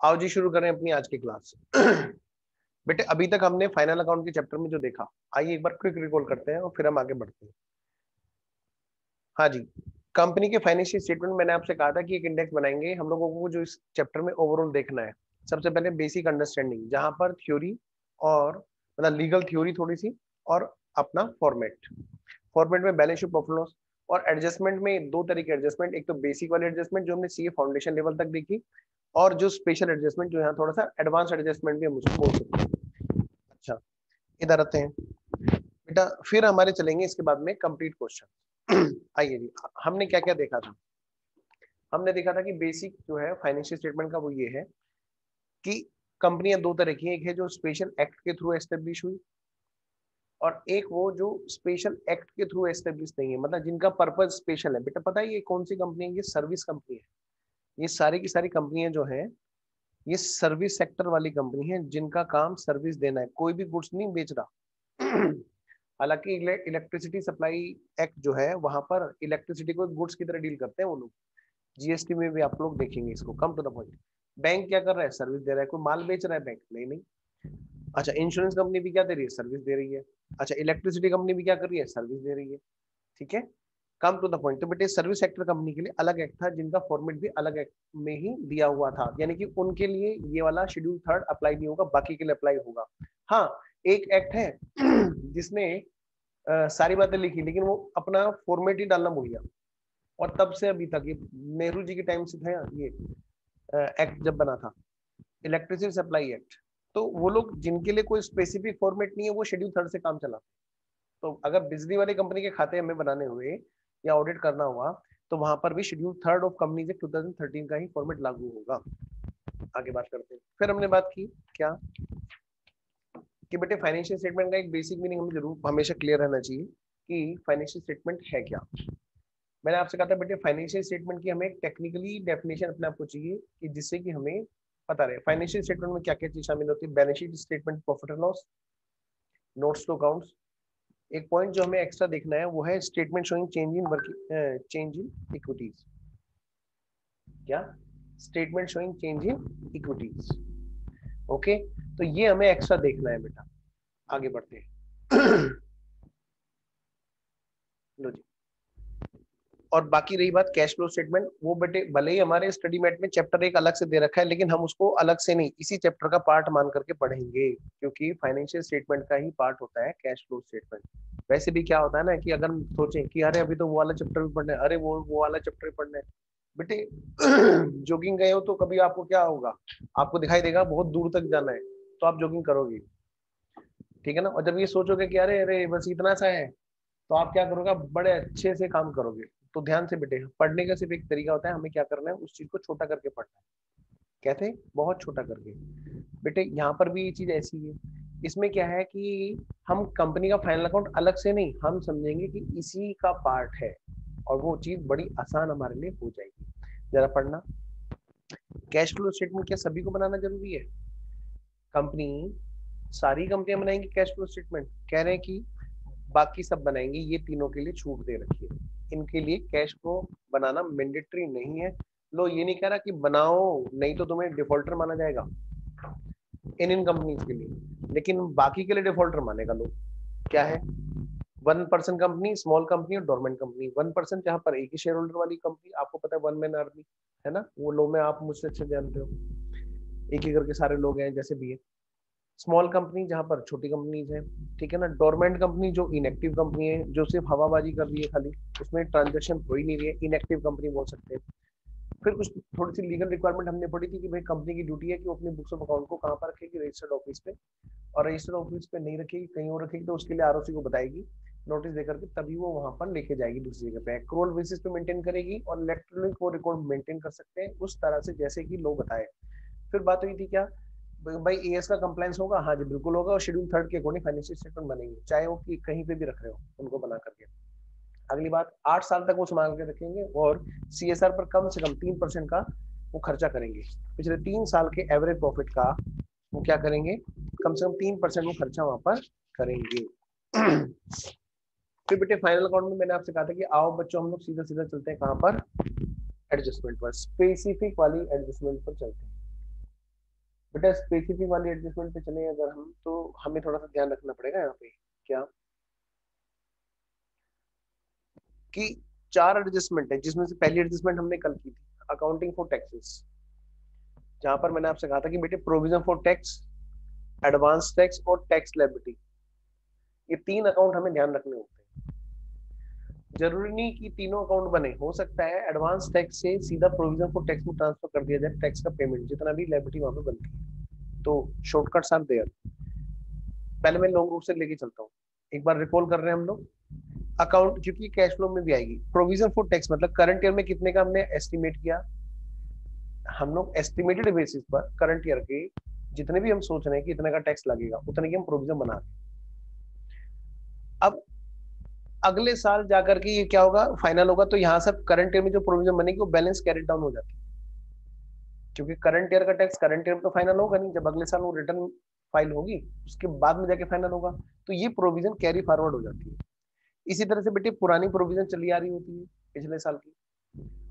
आओ जी शुरू करें अपनी आज की क्लास। बेटे अभी तक हमने फाइनल अकाउंट के चैप्टर में जो देखा, आइए एक बार क्विक रिकॉल करते हैं और फिर हम आगे बढ़ते हैं। हाँ जी, कंपनी के फाइनेंशियल स्टेटमेंट मैंने आपसे कहा था कि एक इंडेक्स बनाएंगे हम लोगों को, जो इस चैप्टर में ओवरऑल देखना है। सबसे पहले बेसिक अंडरस्टैंडिंग, जहां पर थ्योरी और मतलब लीगल थ्योरी थोड़ी सी, और अपना फॉर्मेट में बैलेंस शीट, प्रॉफिट लॉस और एडजस्टमेंट में दो तरीके एडजस्टमेंट, एक तो बेसिक वाली एडजस्टमेंट जो हमने सीए फाउंडेशन लेवल तक देखी, और जो स्पेशल एडजस्टमेंट जो यहाँ थोड़ा सा एडवांस एडजस्टमेंट भी हम उसको बोल सकते हैं। अच्छा, इधर आते हैं बेटा, फिर हमारे चलेंगे इसके बाद में कंप्लीट क्वेश्चन। आइए जी, हमने क्या क्या देखा था। हमने देखा था कि बेसिक जो है फाइनेंशियल स्टेटमेंट का वो ये है कि कंपनियां दो तरह की हैं, एक है जो स्पेशल एक्ट के थ्रू एस्टेब्लिश हुई, और एक वो जो स्पेशल एक्ट के थ्रू एस्टेब्लिश नहीं है, मतलब जिनका पर्पज स्पेशल है। बेटा पता है ये कौन सी कंपनी है? ये सर्विस कंपनी है। ये सारी की सारी कंपनियां जो है, ये सर्विस सेक्टर वाली कंपनी है, जिनका काम सर्विस देना है, कोई भी गुड्स नहीं बेच रहा। हालांकि इलेक्ट्रिसिटी सप्लाई एक्ट जो है, वहां पर इलेक्ट्रिसिटी को गुड्स की तरह डील करते हैं वो लोग। जीएसटी में भी आप लोग देखेंगे इसको। Come to the point, bank क्या कर रहा है? सर्विस दे रहा है। कोई माल बेच रहा है बैंक? नहीं नहीं। अच्छा, इंश्योरेंस कंपनी भी क्या दे रही है? सर्विस दे रही है। अच्छा, इलेक्ट्रिसिटी कंपनी भी क्या कर रही है? सर्विस दे रही है। ठीक है, कम टू द पॉइंट। तो बेटे सर्विस सेक्टर कंपनी के लिए अलग एक्ट था, जिनका फॉर्मेट भी अलग एक्ट में ही दिया हुआ था, यानी कि उनके लिए ये वाला शेड्यूल थर्ड अप्लाई नहीं होगा, बाकी के लिए अप्लाई होगा। हाँ, एक एक्ट है जिसने सारी बातें लिखी, लेकिन वो अपना फॉर्मेट ही डालना भूल गया, और तब से अभी तक, ये नेहरू जी के टाइम से था ये एक्ट जब बना था, इलेक्ट्रिसिटी सप्लाई एक्ट। तो वो लोग जिनके लिए कोई स्पेसिफिक फॉर्मेट नहीं है, वो शेड्यूल थर्ड से काम चला। तो अगर बिजली वाली कंपनी के खाते हमें बनाने हुए या ऑडिट करना हुआ, तो वहां पर भी schedule third of companies act 2013 का ही फॉर्मेट लागू होगा। आगे बात करते हैं। फिर हमने बात की क्या, कि बेटे फाइनेंशियल स्टेटमेंट का एक बेसिक मीनिंग हमें जरूर हमेशा क्लियर रहना चाहिए कि फाइनेंशियल स्टेटमेंट है क्या। मैंने आपसे कहा था बेटे, फाइनेंशियल स्टेटमेंट की हमें एक टेक्निकली डेफिनेशन अपने आपको चाहिए, कि जिससे कि हमें पता रहे फाइनेंशियल स्टेटमेंट में क्या क्या चीज शामिल होती है। Balance sheet statement, profit and loss, notes to accounts. एक पॉइंट जो हमें एक्स्ट्रा देखना है वो है statement showing change in equities. क्या? Statement showing change in equities. Okay, तो ये हमें एक्स्ट्रा देखना है बेटा। आगे बढ़ते हैं। लो जी, और बाकी रही बात कैश फ्लो स्टेटमेंट, वो बेटे भले ही हमारे स्टडी मेट में चैप्टर एक अलग से दे रखा है, लेकिन हम उसको अलग से नहीं, इसी चैप्टर का पार्ट मान करके पढ़ेंगे, क्योंकि फाइनेंशियल स्टेटमेंट का ही पार्ट होता है कैश फ्लो स्टेटमेंट। वैसे भी क्या होता है ना, कि अगर हम सोचें कि अरे अभी तो वो वाला चैप्टर भी पढ़ना है, अरे वो वाला चैप्टर भी पढ़ना है। बेटे जॉगिंग गए हो तो कभी आपको क्या होगा, आपको दिखाई देगा बहुत दूर तक जाना है, तो आप जॉगिंग करोगे, ठीक है ना। और जब ये सोचोगे कि अरे अरे बस इतना सा है, तो आप क्या करोगे? आप बड़े अच्छे से काम करोगे। तो ध्यान से बेटे, पढ़ने का सिर्फ एक तरीका होता है, हमें क्या करना है, उस चीज को छोटा करके पढ़ना है। कहते हैं बहुत छोटा करके। बेटे यहाँ पर भी ये चीज ऐसी है, इसमें क्या है कि हम कंपनी का फाइनल अकाउंट अलग से नहीं, हम समझेंगे कि इसी का पार्ट है, और वो चीज बड़ी आसान हमारे लिए हो जाएगी। जरा पढ़ना, कैश फ्लो स्टेटमेंट क्या सभी को बनाना जरूरी है? कंपनी, सारी कंपनियां बनाएंगी कैश फ्लो स्टेटमेंट? कह रहे हैं कि बाकी सब बनाएंगे, ये तीनों के लिए छूट दे रखी है। इनके लिए कैश फ्लो बनाना मैंडेटरी नहीं है। लो, ये नहीं कह रहा कि बनाओ, नहीं तो तुम्हें डिफॉल्टर माना जाएगा इन कंपनीज के लिए, लेकिन बाकी के लिए डिफॉल्टर मानेगा लोग। क्या है? 1% कंपनी, स्मॉल कंपनी और डोरमेंट कंपनी। 1% जहां पर एक ही शेयर होल्डर वाली कंपनी, आपको पता है वन मैन आर्मी है ना, वो लो में आप मुझसे अच्छे जानते हो, एक ही करके सारे लोग हैं जैसे भी है। स्मॉल कंपनी जहां पर छोटी कंपनीज है, ठीक है ना। डोरमेंट कंपनी जो इनएक्टिव कंपनी है, जो सिर्फ हवाबाजी कर रही है खाली, उसमें ट्रांजेक्शन हो ही नहीं रही है, इनएक्टिव कंपनी बोल सकते हैं। फिर कुछ थोड़ी सी लीगल रिक्वायरमेंट हमने पढ़ी थी, कि भाई कंपनी की ड्यूटी है कि वो अपनी बुक्स ऑफ अकाउंट को कहाँ पर रखेगी? रजिस्टर्ड ऑफिस पे। और रजिस्टर्ड ऑफिस पे नहीं रखेगी, कहीं और रखेगी, तो उसके लिए आरओसी को बताएगी नोटिस देकर के, तभी वो वहां पर लेके जाएगी दूसरी जगह पे। एक्रूअल बेसिस पे मेंटेन करेगी, और इलेक्ट्रॉनिक वो रिकॉर्ड मेंटेन कर सकते हैं उस तरह से जैसे कि लोग बताए। फिर बात हुई थी क्या, भाई एएस का कंप्लायंस होगा? हाँ जी बिल्कुल होगा, और शेड्यूल थर्ड के अकॉर्डिंग फाइनेंशियल स्टेटमेंट बनेंगे, चाहे वो कि कहीं पे भी रख रहे हो उनको बना करके। अगली बात, 8 साल तक वो संभाल के रखेंगे, और सीएसआर पर कम से कम 3% का वो खर्चा करेंगे। पिछले 3 साल के एवरेज प्रॉफिट का वो क्या करेंगे? कम से कम 3% वो खर्चा वहां पर करेंगे। फिर बेटे फाइनल अकाउंट में मैंने आपसे कहा था कि आओ बच्चों हम लोग सीधा सीधा चलते हैं कहाँ पर? एडजस्टमेंट पर, स्पेसिफिक वाली एडजस्टमेंट पर चलते हैं। बेटा स्पेसिफिक वाली एडजस्टमेंट पे चले अगर हम, तो हमें थोड़ा सा ध्यान रखना पड़ेगा यहाँ पे क्या, कि 4 एडजस्टमेंट है जिसमें से पहली एडजस्टमेंट हमने कल की थी, अकाउंटिंग फॉर टैक्सेस, जहां पर मैंने आपसे कहा था कि बेटे provision for tax, advance tax और टैक्स लायबिलिटी, ये 3 अकाउंट हमें ध्यान रखने होते हैं। जरूरी नहीं कि तीनों अकाउंट बने, हो सकता है एडवांस टैक्स से सीधा प्रोविजन फॉर टैक्स में ट्रांसफर कर दिया जाए टैक्स का पेमेंट, जितना भी लायबिलिटी वहां पे बनती है। तो शॉर्टकट्स आर देयर। पहले मैं लॉन्ग रूट से लेके चलता हूँ, एक बार रिकॉल कर रहे हैं हम लोग। अकाउंट, क्योंकि कैश फ्लो में भी आएगी, प्रोविजन फॉर टैक्स मतलब करंट ईयर में कितने का हमने एस्टिमेट किया, हम लोग एस्टिमेटेड बेसिस पर करंट ईयर के जितने भी हम सोच रहे हैं कि इतने का टैक्स लगेगा उतने की हम प्रोविजन बना रहे हैं। अब अगले साल जाकर के ये क्या होगा, फाइनल होगा, तो यहाँ से करंट ईयर में जो प्रोविजन बनेगी वो बैलेंस कैरी डाउन हो जाती है, क्योंकि करंट ईयर का टैक्स करंट ईयर में तो फाइनल होगा नहीं, जब अगले साल वो रिटर्न फाइल होगी उसके बाद में जाके फाइनल होगा, तो ये प्रोविजन कैरी फॉरवर्ड हो जाती है। इसी तरह से बेटे पुरानी प्रोविजन चली आ रही होती है पिछले साल की,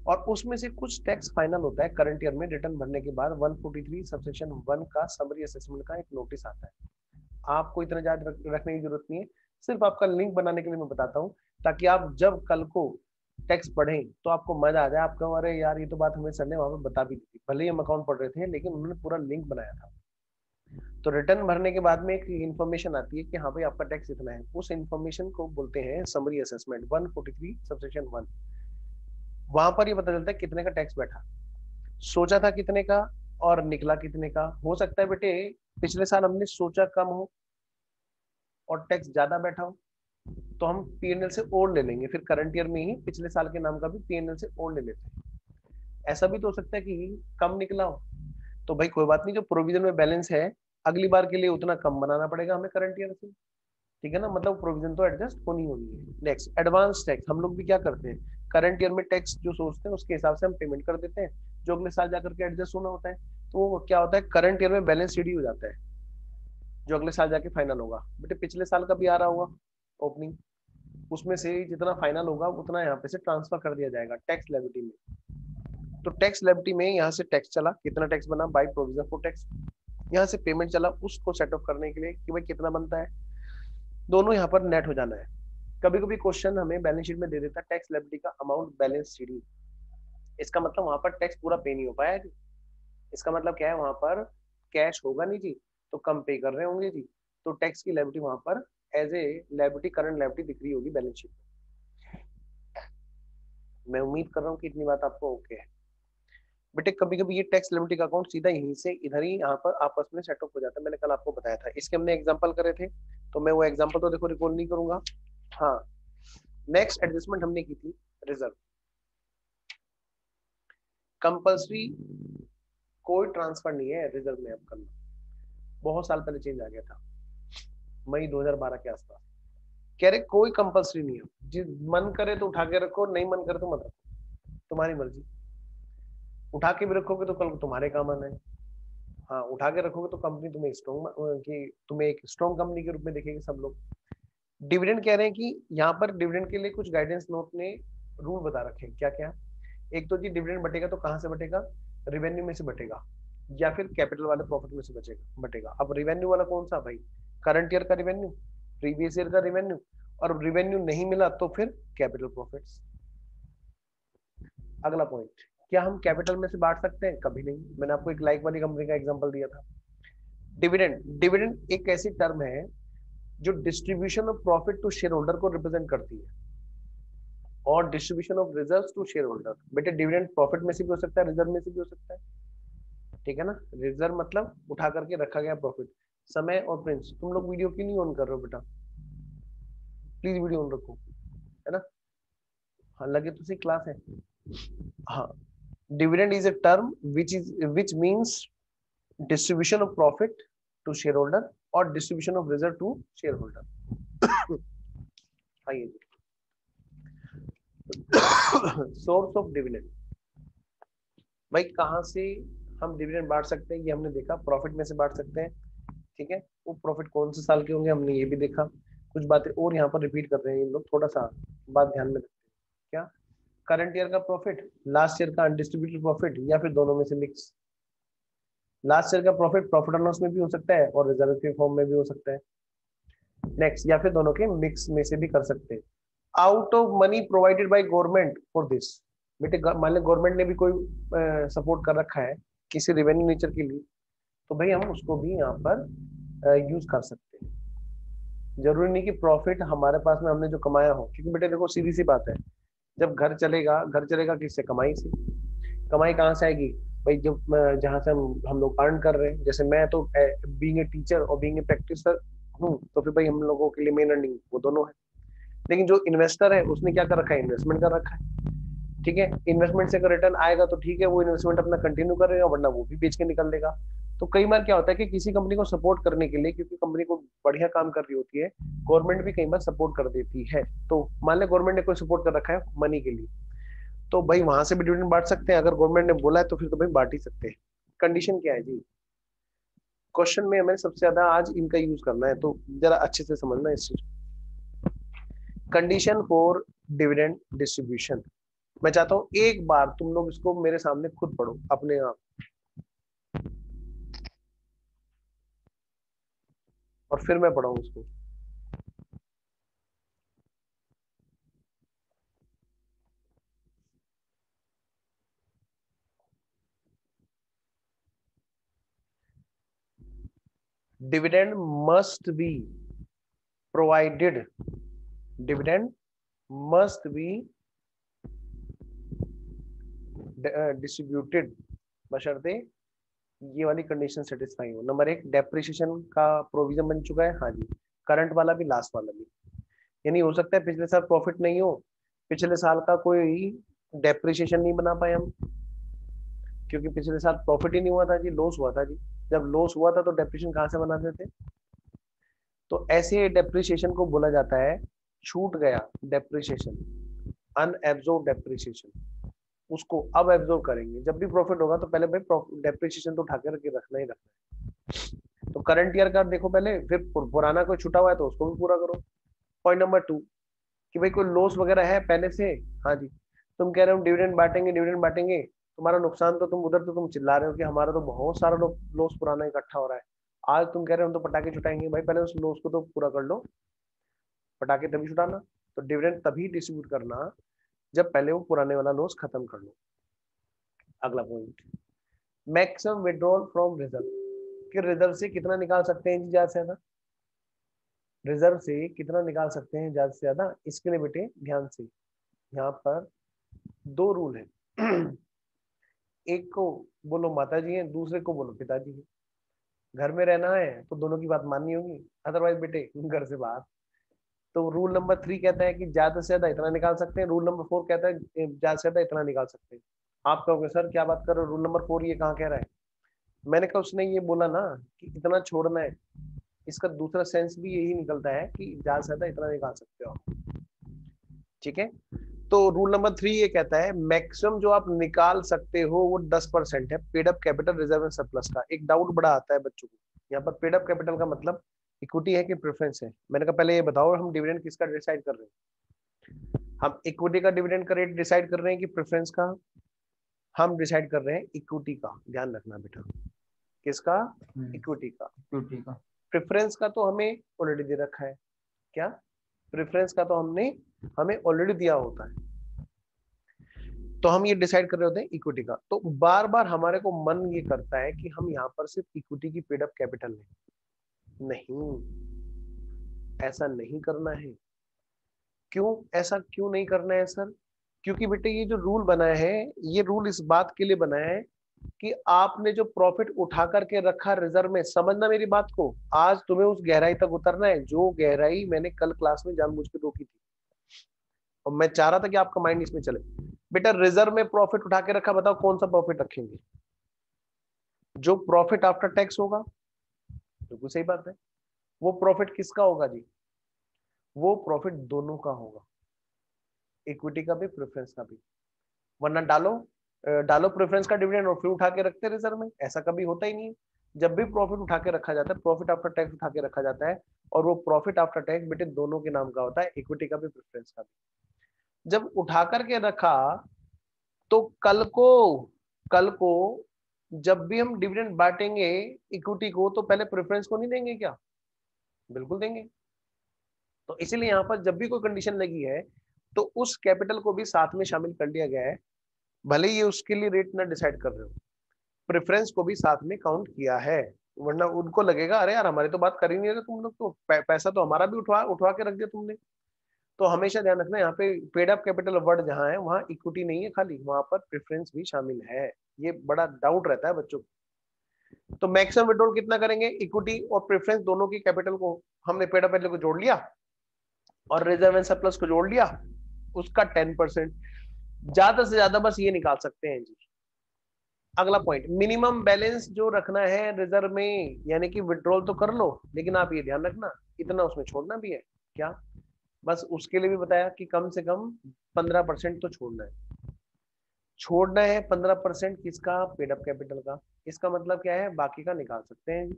और उसमें से कुछ टैक्स फाइनल होता है करंट ईयर में रिटर्न भरने के बाद। 143 सबसेक्शन 1 का समरी असेसमेंट का एक नोटिस आता है, आपको इतना याद रखने की जरूरत नहीं है, सिर्फ आपका लिंक बनाने के लिए मैं बताता हूँ, ताकि आप जब कल को टैक्स पढ़ें तो आपको मजा आ जाए, आप कहो अरे यार ये तो बात हमें सर ने वहां पर बता भी दी थी, भले ही हम अकाउंट पढ़ रहे थे लेकिन उन्होंने पूरा लिंक बनाया था। तो रिटर्न भरने के बाद में एक इन्फॉर्मेशन आती है कि हाँ भाई आपका टैक्स इतना है, उस इन्फॉर्मेशन को बोलते हैं समरी असेसमेंट 143 सबसेक्शन 1। वहां पर ये पता चलता है कितने का टैक्स बैठा, सोचा था कितने का और निकला कितने का। हो सकता है बेटे पिछले साल हमने सोचा कम हो और टैक्स ज्यादा बैठा हो, तो हम पीएनएल से ओड ले लेंगे, फिर करंट ईयर में ही पिछले साल के नाम का भी पीएनएल से ओड ले लेते हैं। ऐसा भी तो हो सकता है कि कम निकला हो, तो भाई कोई बात नहीं, जो प्रोविजन में बैलेंस है अगली बार के लिए उतना कम बनाना पड़ेगा हमें करंट ईयर से, ठीक है ना, मतलब प्रोविजन तो एडजस्ट होनी होनी है। नेक्स्ट एडवांस टैक्स, हम लोग भी क्या करते हैं, करंट ईयर में टैक्स जो सोचते हैं उसके हिसाब से हम पेमेंट कर देते हैं, जो अगले साल जाकर के एडजस्ट होना होता है, तो वो क्या होता है करंट ईयर में बैलेंस रेडी हो जाता है, जो अगले साल जाके फाइनल होगा। बेटे पिछले साल का भी आ रहा होगा ओपनिंग, उसमें से जितना फाइनल होगा उतना यहाँ पे से ट्रांसफर कर दिया जाएगा टैक्स लायबिलिटी में। तो टैक्स लायबिलिटी में यहाँ से टैक्स चला, कितना टैक्स बना बाय प्रोविजन फॉर टैक्स, यहाँ से पेमेंट चला उसको सेट ऑफ करने के लिए कि भाई कितना बनता है, दोनों यहाँ पर नेट हो जाना है। कभी कभी क्वेश्चन हमें बैलेंस शीट में दे देता है टैक्स लायबिलिटी का अमाउंट बैलेंस शीट, इसका मतलब वहां पर टैक्स पूरा पे नहीं हो पाया जी, इसका मतलब क्या है वहां पर कैश होगा नहीं जी, तो कम पे कर रहे होंगे जी, तो टैक्स की लायबिलिटी वहां पर as a liability current liability दिख रही होगी बैलेंस शीट। मैं उम्मीद कर रहा हूँ कि इतनी बात आपको ओके है। बेटे कभी कभी ये टैक्स लायबिलिटी का अकाउंट सीधा यहीं से इधर ही यहाँ पर आपस में सेटअप हो जाता है, मैंने कल आपको बताया था, इसके हमने एग्जांपल करे थे, तो मैं वो एग्जांपल तो देखो रिकॉल नहीं करूंगा। हाँ, नेक्स्ट एडजस्टमेंट हमने की थी रिजर्व, कंपल्सरी कोई ट्रांसफर नहीं है रिजर्व में अब करना, बहुत साल पहले चेंज आ गया था मई 2012 के आसपास, कह रहे कोई कंपल्सरी नहीं है, जिस मन करे तो उठा के रखो, नहीं मन करे तो मत रखो, तुम्हारी मर्जी, उठा के भी रखोगे तो कल को तुम्हारे काम आना है। हाँ, उठा के रखोगे तो कंपनी तुम्हें स्ट्रॉन्ग कि तुम्हें एक स्ट्रॉन्ग कंपनी के रूप में देखेगी सब लोग। डिविडेंड कह रहे हैं कि यहाँ पर डिविडेंड के लिए कुछ गाइडेंस नोट ने रूल बता रखे हैं, क्या क्या, एक तो जी डिविडेंड बटेगा तो कहाँ से बटेगा, रिवेन्यू में से बटेगा या फिर कैपिटल वाले प्रॉफिट में से बचेगा बटेगा। अब रिवेन्यू वाला कौन सा भाई, करंट ईयर का रिवेन्यू, प्रीवियस ईयर का रिवेन्यू, और रिवेन्यू नहीं मिला तो फिर कैपिटल प्रॉफिट्स। अगला पॉइंट, क्या हम कैपिटल में से बांट सकते हैं, कभी नहीं, मैंने आपको एक लाइक वाली कंपनी का एग्जांपल दिया था। डिविडेंड, डिविडेंड एक ऐसी टर्म है जो distribution of profit to share holder को रिप्रेजेंट करती है, और distribution of reserves to share holder, बेटे डिविडेंड प्रॉफिट में से भी हो सकता है रिजर्व में से भी हो सकता है, ठीक है ना। रिजर्व मतलब उठा करके रखा गया प्रॉफिट। समय और प्रिंस, तुम लोग वीडियो क्यों नहीं ऑन कर रहे हो बेटा, प्लीज वीडियो ऑन रखो, है ना, हाँ लगे तो सही क्लास है। हाँ, dividend is a term which means distribution of profit to share holder और distribution of reserve to share holder. आइए, सोर्स ऑफ डिविडेंड, भाई कहाँ से हम डिविडेंड बांट सकते हैं, ये हमने देखा प्रॉफिट में से बांट सकते हैं, ठीक है। वो प्रॉफिट कौन से साल के होंगे हमने ये भी देखा, कुछ बातें और यहाँ पर रिपीट कर रहे हैं इन लोग, थोड़ा सा बात ध्यान में रखते हैं। क्या, करंट ईयर का प्रॉफिट, लास्ट ईयर का अनडिस्ट्रीब्यूटेड प्रॉफिट, या फिर दोनों में से मिक्स, लास्ट ईयर का प्रॉफिट प्रॉफिट एंड लॉस में भी हो सकता है और रिजर्व के फॉर्म में भी हो सकता है। नेक्स्ट, या फिर दोनों के मिक्स में से भी कर सकते हैं। Out of money provided by government for this, बेटे मान लो गवर्नमेंट ने भी कोई सपोर्ट कर रखा है किसी रेवेन्यू नेचर के लिए, तो भाई हम उसको भी यहाँ पर यूज कर सकते हैं। जरूरी नहीं कि प्रॉफिट हमारे पास में हमने जो कमाया हो, क्योंकि बेटे देखो सीधी सी बात है, जब घर चलेगा किससे? कमाई से। कमाई कहाँ से आएगी भाई? जब जहाँ से हम लोग अर्न कर रहे हैं, जैसे मैं तो बीइंग ए टीचर और बीइंग ए प्रैक्टिसर हूँ, तो फिर भाई हम लोगों के लिए मेन अर्निंग वो दोनों है। लेकिन जो इन्वेस्टर है उसने क्या कर रखा है? इन्वेस्टमेंट कर रखा है। ठीक है, इन्वेस्टमेंट से अगर रिटर्न आएगा तो ठीक है, वो इन्वेस्टमेंट अपना कंटिन्यू करेगा, वरना वो भी बेच के निकल देगा। तो कई बार क्या होता है कि किसी कंपनी को सपोर्ट करने के लिए, क्योंकि कंपनी को बढ़िया काम कर रही होती है, गवर्नमेंट भी कई बार सपोर्ट कर देती है। तो मान ले गवर्नमेंट ने कोई सपोर्ट कर रखा है मनी के लिए, तो भाई वहां से भी डिविडेंड बांट सकते हैं। अगर गवर्नमेंट ने बोला है तो फिर तो भाई बांट ही सकते हैं। कंडीशन क्या है जी? क्वेश्चन में हमें सबसे ज्यादा आज इनका यूज करना है, तो जरा अच्छे से समझना इस चीज। कंडीशन फॉर डिविडेंड डिस्ट्रीब्यूशन, मैं चाहता हूं एक बार तुम लोग इसको मेरे सामने खुद पढ़ो अपने आप, और फिर मैं पढ़ाऊं इसको। Dividend must be provided, dividend must be distributed बशर्ते ये वाली कंडीशन सेटिस्फाई हो। नंबर एक, डेप्रिसिएशन का प्रोविजन बन चुका है, हाँ जी, करंट वाला भी लास्ट वाला भी। यानी हो सकता है पिछले साल प्रॉफिट नहीं हो, पिछले साल का कोई डेप्रिसिएशन नहीं बना पाए हम, क्योंकि पिछले साल प्रॉफिट ही नहीं हुआ था जी, लॉस हुआ था जी। जब लॉस हुआ था तो डेप्रिसिएशन कहाँ से बनाते थे? तो ऐसे डेप्रिसिएशन को बोला जाता है छूट गया डेप्रिसिएशन, अनएब्जॉर्ब डेप्रिसिएशन। उसको अब एब्जॉर्ब करेंगे। जब भी प्रॉफिट होगा तो पहले भाई डेप्रिसिएशन तो उठा के रखना ही रखना है। तो करंट ईयर का देखो पहले, फिर पुराना कोई छुटा हुआ है तो उसको भी पूरा करो। पॉइंट नंबर 2, कि भाई कोई लॉस वगैरह है पहले से, हाँ जी, तुम कह रहे हो डिविडेंड बांटेंगे डिविडेंड बांटेंगे, तुम्हारा नुकसान तो तुम उधर तो तुम चिल्ला रहे हो कि हमारा तो बहुत सारा लॉस पुराना इकट्ठा हो रहा है। आज तुम कह रहे हो हम तो पटाखे छुटाएंगे, भाई पहले उस लॉस को तो पूरा कर लो, पटाखे तभी छुटाना। तो डिविडेंड तभी डिस्ट्रीब्यूट करना जब पहले वो पुराने वाला लॉस खत्म कर लो। अगला point, maximum withdrawal from reserve, कि रिजर्व से कितना निकाल सकते हैं जी ज्यादा से ज्यादा? रिजर्व से कितना निकाल सकते हैं ज्यादा से ज्यादा? इसके लिए बेटे ध्यान से, यहाँ पर दो रूल है। एक को बोलो माता जी है, दूसरे को बोलो पिताजी है। घर में रहना है तो दोनों की बात माननी होगी, अदरवाइज बेटे घर से बाहर। तो रूल नंबर 3 कहता है कि ज्यादा से ज्यादा इतना निकाल सकते हैं, रूल नंबर 4 कहता है ज्यादा से ज्यादा इतना निकाल सकते हैं। आप कहोगे सर क्या बात कर रहे हो, रूल नंबर 4 ये कहाँ कह रहा है? मैंने कहा उसने ये बोला ना कि इतना छोड़ना है, इसका दूसरा सेंस भी यही निकलता है कि ज्यादा से ज्यादा इतना निकाल सकते हो आप। ठीक है, तो रूल नंबर 3 ये कहता है मैक्सिमम जो आप निकाल सकते हो वो 10% है paid up capital reserve and surplus का। एक डाउट बड़ा आता है बच्चों को, यहाँ पर पेड अप कैपिटल का मतलब इक्विटी है कि प्रेफरेंस है? मैंने कहा पहले ये बताओ हम डिविडेंड किसका डिसाइड कर रहे हैं? हम इक्विटी का डिविडेंड का रेट डिसाइड कर रहे हैं कि प्रेफरेंस का? हम डिसाइड कर रहे हैं इक्विटी का, ध्यान रखना बेटा। किसका? इक्विटी का। इक्विटी का। प्रेफरेंस का तो हमें ऑलरेडी दे रखा है। क्या? प्रेफरेंस का तो हमें ऑलरेडी दिया होता है, तो हम ये डिसाइड कर रहे होते हैं इक्विटी का। तो बार बार हमारे को मन ये करता है कि हम यहाँ पर सिर्फ इक्विटी की पेड अप कैपिटल लें। नहीं, ऐसा नहीं करना है। क्यों ऐसा क्यों नहीं करना है सर? क्योंकि बेटे ये जो रूल बनाया है, ये रूल इस बात के लिए बनाया है कि आपने जो प्रॉफिट उठा करके रखा रिजर्व में, समझना मेरी बात को, आज तुम्हें उस गहराई तक उतरना है जो गहराई मैंने कल क्लास में जानबूझ के रोकी थी, और मैं चाह रहा था कि आपका माइंड इसमें चले। बेटा रिजर्व में प्रॉफिट उठा के रखा, बताओ कौन सा प्रॉफिट रखेंगे? जो प्रॉफिट आफ्टर टैक्स होगा। बिल्कुल सही बात है। वो प्रॉफिट किसका होगा जी? वो प्रॉफिट दोनों का होगा, इक्विटी का भी प्रेफरेंस का भी। वरना डालो प्रेफरेंस का डिविडेंड और फिर उठा के रखते रिजर्व में, ऐसा कभी होता ही नहीं है। जब भी प्रॉफिट उठा के रखा जाता है, प्रॉफिट आफ्टर टैक्स उठा के रखा जाता है, और वो प्रॉफिट आफ्टर टैक्स बेटे दोनों के नाम का होता है, इक्विटी का भी प्रेफरेंस का भी। जब उठा करके रखा तो कल को जब भी हम डिविडेंड बांटेंगे इक्विटी को तो पहले प्रेफरेंस को नहीं देंगे क्या? बिल्कुल देंगे। तो इसीलिए यहाँ पर जब भी कोई कंडीशन लगी है तो उस कैपिटल को भी साथ में शामिल कर लिया गया है, भले ही उसके लिए रेट ना डिसाइड कर रहे हो, प्रेफरेंस को भी साथ में काउंट किया है। वरना उनको लगेगा अरे यार हमारी तो बात कर ही नहीं रहे तुम लोग, तो पैसा तो हमारा भी उठवा उठवा के रख दिया तुमने। तो हमेशा ध्यान रखना यहाँ पे पेड अप कैपिटल वर्ड जहाँ है वहाँ इक्विटी नहीं है खाली, वहां पर प्रेफरेंस भी शामिल है। ये बड़ा डाउट रहता है बच्चों को। तो मैक्सिमम विड्रॉल कितना करेंगे? इक्विटी और प्रेफरेंस दोनों की कैपिटल को हमने पेड अप को जोड़ लिया और रिजर्व एंड सरप्लस को जोड़ लिया, उसका 10%, ज्यादा से ज्यादा बस ये निकाल सकते हैं जी। अगला पॉइंट, मिनिमम बैलेंस जो रखना है रिजर्व में, यानी कि विड्रॉल तो कर लो लेकिन आप ये ध्यान रखना इतना उसमें छोड़ना भी है क्या? बस उसके लिए भी बताया कि कम से कम 15% तो छोड़ना है। छोड़ना है 15% किसका? पेड अप कैपिटल का। इसका मतलब क्या है? बाकी का निकाल सकते हैं।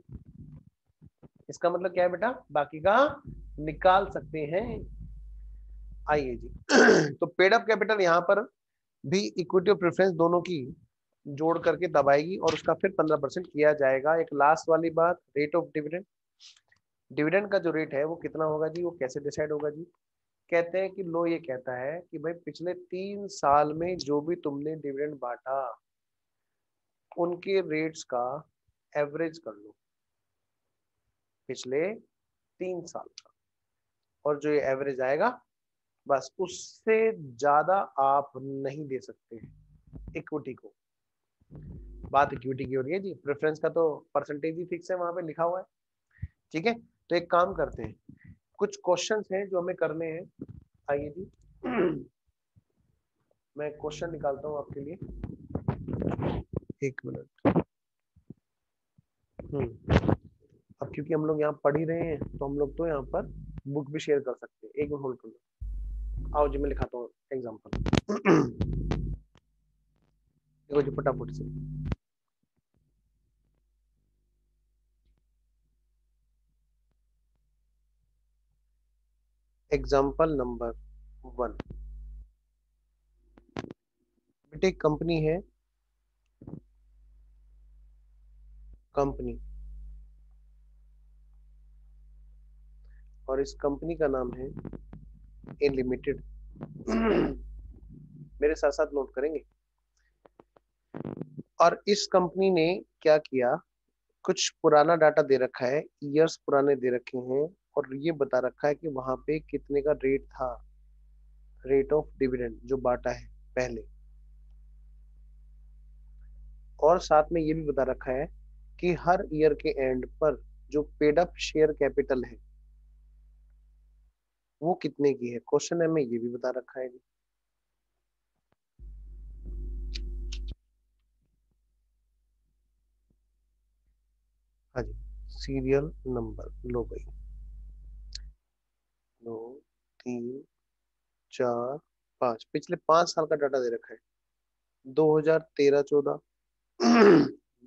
इसका मतलब क्या है बेटा? बाकी का निकाल सकते हैं। आइए जी तो पेड अप कैपिटल यहाँ पर भी इक्विटी और प्रेफरेंस दोनों की जोड़ करके दबाएगी और उसका फिर 15% किया जाएगा। एक लास्ट वाली बात, रेट ऑफ डिविडेंड। डिविडेंड का जो रेट है वो कितना होगा जी? वो कैसे डिसाइड होगा जी? कहते हैं कि लो ये कहता है कि भाई पिछले 3 साल में जो भी तुमने डिविडेंड बांटा उनके रेट्स का एवरेज कर लो, पिछले 3 साल का, और जो ये एवरेज आएगा बस उससे ज्यादा आप नहीं दे सकते इक्विटी को। बात इक्विटी की हो रही है जी, प्रेफरेंस का तो परसेंटेज ही फिक्स है वहां पे लिखा हुआ है। ठीक है, तो एक काम करते हैं, कुछ क्वेश्चंस हैं जो हमें करने हैं। आइए जी मैं क्वेश्चन निकालता हूँ आपके लिए, 1 मिनट। अब क्योंकि हम लोग यहाँ पढ़ ही रहे हैं तो हम लोग तो यहाँ पर बुक भी शेयर कर सकते हैं। 1 मिनट होल्ड कर लो। आओ जी मैं लिखाता हूँ एग्जाम्पल देखो जी फटाफट से। एग्जाम्पल नंबर 1, बेटे कंपनी है, कंपनी, और इस कंपनी का नाम है ए लिमिटेड। मेरे साथ साथ नोट करेंगे। और इस कंपनी ने क्या किया, कुछ पुराना डाटा दे रखा है, ईयर्स पुराने दे रखे हैं, और ये बता रखा है कि वहां पे कितने का रेट था, रेट ऑफ डिविडेंड जो बांटा है पहले। और साथ में ये भी बता रखा है कि हर ईयर के एंड पर जो पेड अप शेयर कैपिटल है वो कितने की है। क्वेश्चन में ये भी बता रखा है। हाँ जी, सीरियल नंबर लो भाई, 2 3 4 5, पिछले 5 साल का डाटा दे रखा है। 2013-14,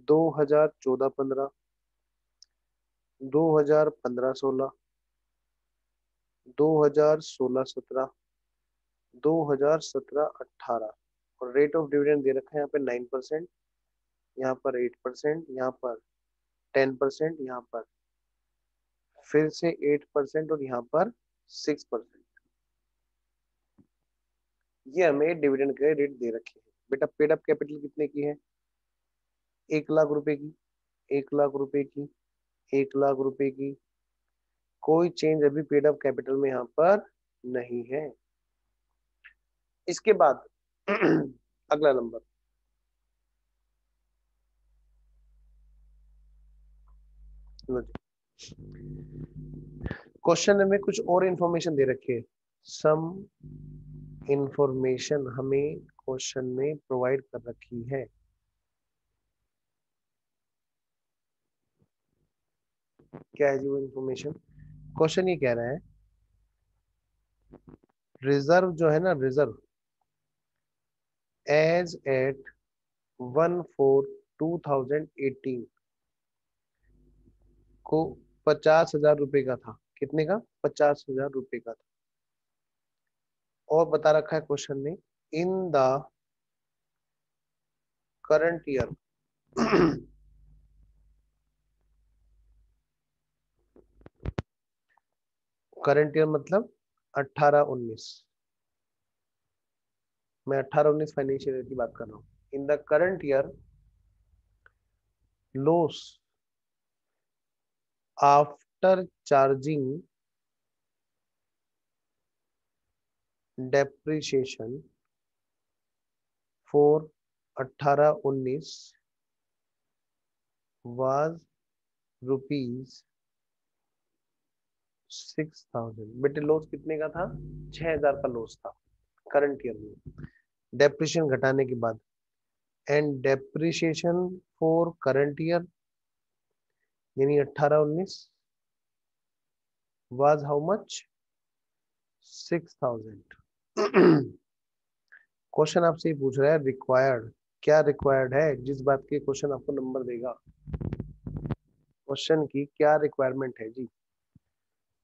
2014-15, 2015-16, 2016-17, 2017-18, और रेट ऑफ डिविडेंड दे रखा है यहाँ पे 9%, यहाँ पर 8%, यहाँ पर 10%, यहाँ पर फिर से 8%, और यहाँ पर 6%। ये हमें डिविडेंड के रेट दे रखे हैं। बेटा पेड अप कैपिटल कितने की है? 1 लाख रुपए की, 1 लाख रुपए की, 1 लाख रुपए की। कोई चेंज अभी पेड अप कैपिटल में यहाँ पर नहीं है। इसके बाद अगला नंबर, क्वेश्चन में कुछ और इंफॉर्मेशन दे रखी है। सम इंफॉर्मेशन हमें क्वेश्चन में प्रोवाइड कर रखी है। क्या है जी वो इंफॉर्मेशन? क्वेश्चन ये कह रहा है रिजर्व जो है ना, रिजर्व एज एट 1/4/2018 को 50,000 रुपए का था। कितने का? 50,000 रुपए का था। और बता रखा है क्वेश्चन में in the current year current year मतलब 18-19, मैं 18-19 फाइनेंशियल ईयर की बात कर रहा हूँ। In the current year loss after charging depreciation for 18-19 was rupees 6000। बेटे लॉस कितने का था? 6000 का लॉस था करंट ईयर में, डेप्रिसिएशन घटाने के बाद। And depreciation for current year यानी 18-19 वाज हाउ मच? 6000। क्वेश्चन आपसे ही पूछ रहा है रिक्वायर्ड, क्या रिक्वायर्ड है, जिस बात के क्वेश्चन आपको नंबर देगा। क्वेश्चन की क्या रिक्वायरमेंट है जी,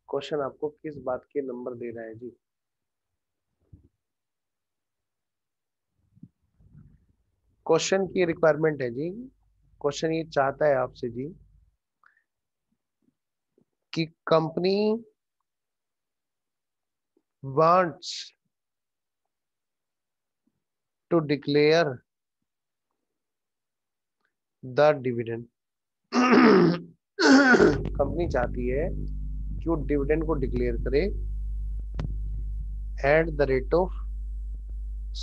क्वेश्चन आपको किस बात के नंबर दे रहा है जी। क्वेश्चन की रिक्वायरमेंट है जी, क्वेश्चन ये चाहता है आपसे जी कि company wants to declare the dividend. Company चाहती है कि वो डिविडेंड को डिक्लेयर करे at the rate of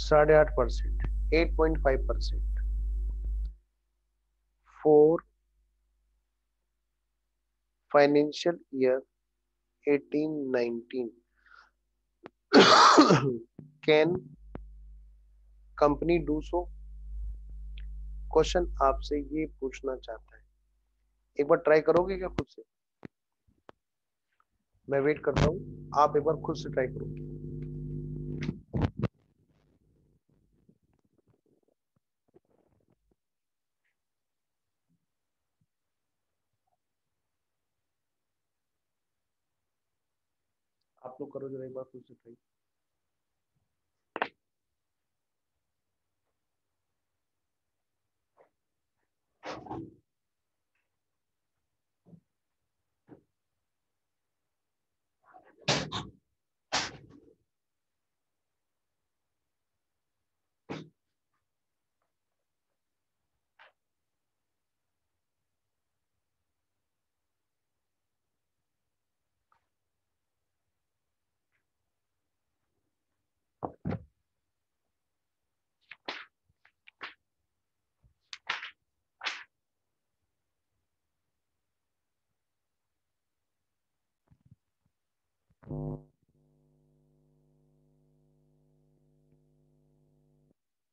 8.5%, 8.5% for financial year 18-19। Can company do so? Question आपसे ये पूछना चाहता है, एक बार ट्राई करोगे क्या खुद से? मैं वेट करता हूँ, आप एक बार खुद से ट्राई करोगे। आप लोग करो जरा एक बार खुद से ट्राई।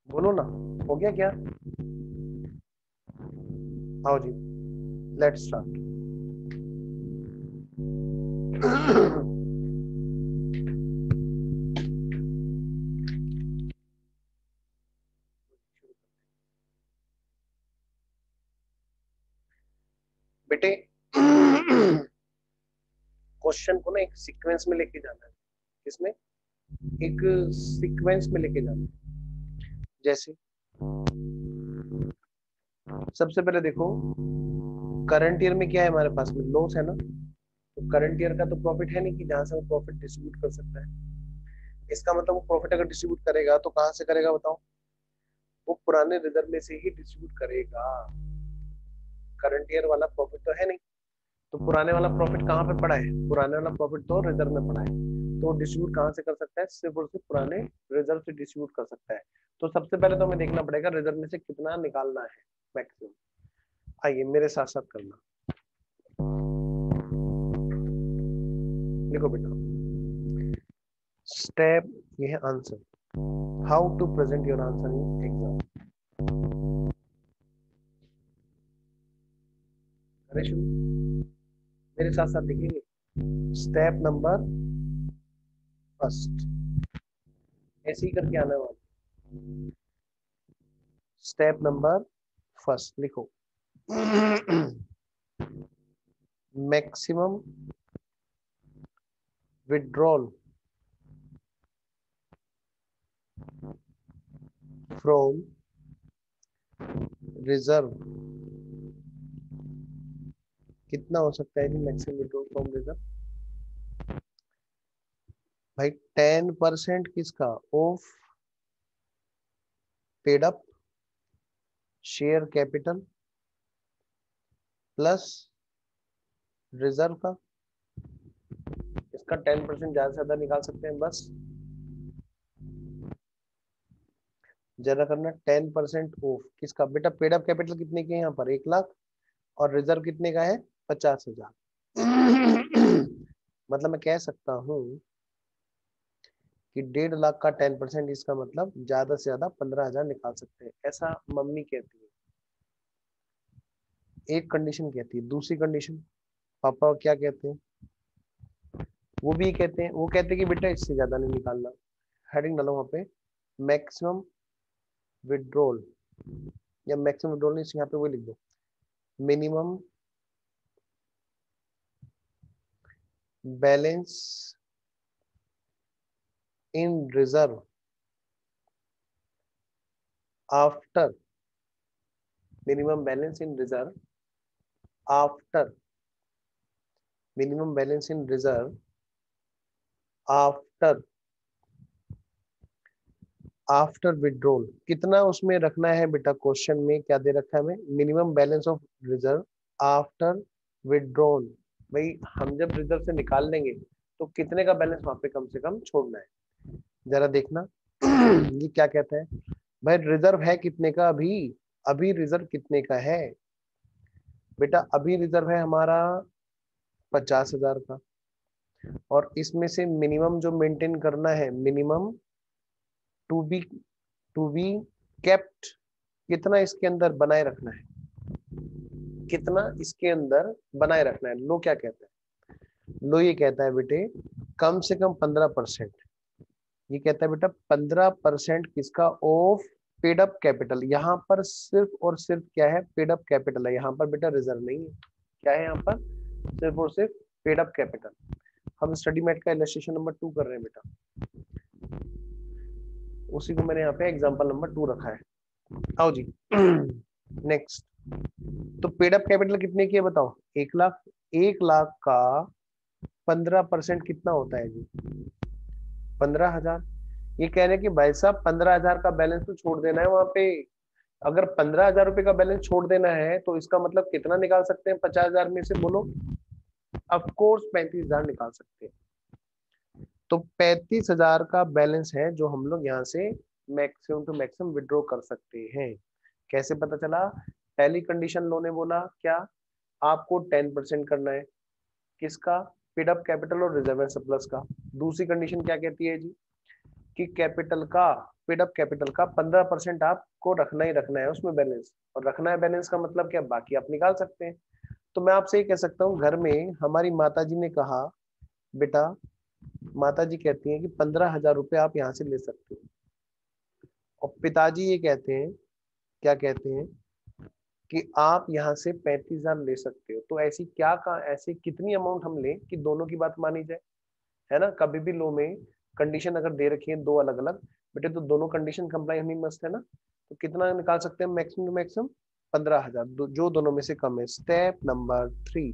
बोलो ना, हो गया क्या? आओ जी, लेट्स स्टार्ट। बेटे क्वेश्चन को ना एक सीक्वेंस में लेके जाना है। किसमें? एक सीक्वेंस में लेके जाना है। जैसे सबसे पहले देखो, करंट ईयर में क्या है हमारे पास में? लॉस है ना। तो करंट ईयर का तो प्रॉफिट है नहीं कि जहां से वो प्रॉफिट डिस्ट्रीब्यूट कर सकता है। इसका मतलब वो प्रॉफिट अगर डिस्ट्रीब्यूट करेगा तो कहां से करेगा बताओ? वो पुराने रिजर्व में से ही डिस्ट्रीब्यूट करेगा। करंट ईयर वाला प्रॉफिट तो है नहीं, तो पुराने वाला प्रॉफिट कहाँ पे पड़ा है? पुराने वाला प्रॉफिट तो रिजर्व में पड़ा है, तो डिस्ट्रीब्यूट कहाँ से कर सकता है? सिर्फ और सिर्फ पुराने रिजर्व से डिस्ट्रीब्यूट कर सकता है। तो सबसे पहले तो हमें देखना पड़ेगा रिजर्व में से कितना निकालना है मैक्सिमम। आइए मेरे साथ साथ करना, देखो बेटा स्टेप, ये है answer, how to present your answer in exam. अरे शुरू, मेरे साथ साथ लिखेंगे। स्टेप नंबर फर्स्ट, ऐसे ही करके आने वाला। स्टेप नंबर फर्स्ट लिखो, मैक्सिमम विड्रॉल फ्रॉम रिजर्व कितना हो सकता है जी मैक्सिमम विड्रॉल फ्रॉम रिजर्व? भाई 10% किसका? Of paid up share capital plus reserve का। इसका 10% ज्यादा से ज्यादा निकाल सकते हैं बस। जरा करना 10% ऑफ किसका बेटा? पेड अप कैपिटल कितने के यहाँ पर? 1 लाख। और रिजर्व कितने का है? 50,000। मतलब मैं कह सकता हूँ कि 1.5 लाख का 10%, इसका मतलब ज्यादा से ज्यादा 15,000 निकाल सकते हैं, ऐसा मम्मी कहती है। एक कंडीशन कहती है। दूसरी कंडीशन पापा क्या कहते हैं? वो भी कहते हैं, वो कहते हैं कि बेटा इससे ज्यादा नहीं निकालना। हेडिंग डालो वहां पे, मैक्सिमम विड्रॉल, या मैक्सिमम विड्रॉल नहीं, यहाँ पे वो लिख दो, minimum balance in reserve after, minimum balance in reserve after, minimum balance in reserve after, after withdrawal कितना उसमें रखना है बेटा? क्वेश्चन में क्या दे रखा है हमें? Minimum balance of reserve after withdrawal. भाई हम जब रिजर्व से निकाल लेंगे तो कितने का बैलेंस वहां पे कम से कम छोड़ना है? जरा देखना। ये क्या कहता है भाई? रिजर्व है कितने का अभी? अभी रिजर्व कितने का है बेटा? अभी रिजर्व है हमारा 50,000 का, और इसमें से मिनिमम जो मेंटेन करना है, minimum to be to be kept, कितना इसके अंदर बनाए रखना है? कितना इसके अंदर बनाए रखना है? लो क्या कहता है? लो ये कहता है बेटे कम से कम 15%। ये कहता है बेटा 15% किसका? Of paid up capital. यहाँ पर सिर्फ और सिर्फ क्या है? पेड अप कैपिटल है, यहाँ पर बेटा रिजर्व नहीं है। क्या है यहाँ पर? सिर्फ और सिर्फ पेड अप कैपिटल। हम स्टडी मेट का इलस्ट्रेशन नंबर 2 कर रहे हैं बेटा, उसी को मैंने यहाँ पे एग्जांपल नंबर 2 रखा है। आओ जी। नेक्स्ट, तो पेड अप कैपिटल कितने की है बताओ? 1 लाख। 1 लाख का 15% कितना होता है जी? 15,000। ये कह रहे हैं कि भाई साहब 15,000 का बैलेंस तो छोड़ देना है वहां पे। अगर 15,000 रुपए का बैलेंस छोड़ देना है तो इसका मतलब कितना निकाल सकते हैं 50,000 में से? बोलो। ऑफ कोर्स 35,000 निकाल सकते हैं। तो 35,000 का बैलेंस है जो हम लोग यहाँ से मैक्सिमम टू मैक्सिमम विड्रॉ कर सकते हैं। कैसे पता चला? पहली कंडीशन लो ने बोला क्या? आपको 10% करना है किसका? पेड अप कैपिटल और रिजर्व एंड सरप्लस का। दूसरी कंडीशन क्या कहती है जी? कि कैपिटल का, पेड अप कैपिटल का 15% आपको रखना ही रखना है उसमें बैलेंस। और रखना है बैलेंस का मतलब क्या? बाकी आप निकाल सकते हैं। तो मैं आपसे ये कह सकता हूँ, घर में हमारी माता जी ने कहा बेटा, माता जी कहती हैं कि 15,000 रुपये आप यहाँ से ले सकते हो, और पिताजी ये कहते हैं, क्या कहते हैं कि आप यहाँ से 35,000 ले सकते हो। तो ऐसी क्या का ऐसी कितनी अमाउंट हम लें कि दोनों की बात मानी जाए? है ना, कभी भी लो में कंडीशन अगर दे रखी है दो अलग अलग बेटे, तो दोनों कंडीशन कंप्लाई होनी मस्त है ना। तो कितना निकाल सकते हैं मैक्सिमम टू मैक्सिमम? 15,000, जो दोनों में से कम है। स्टेप नंबर 3,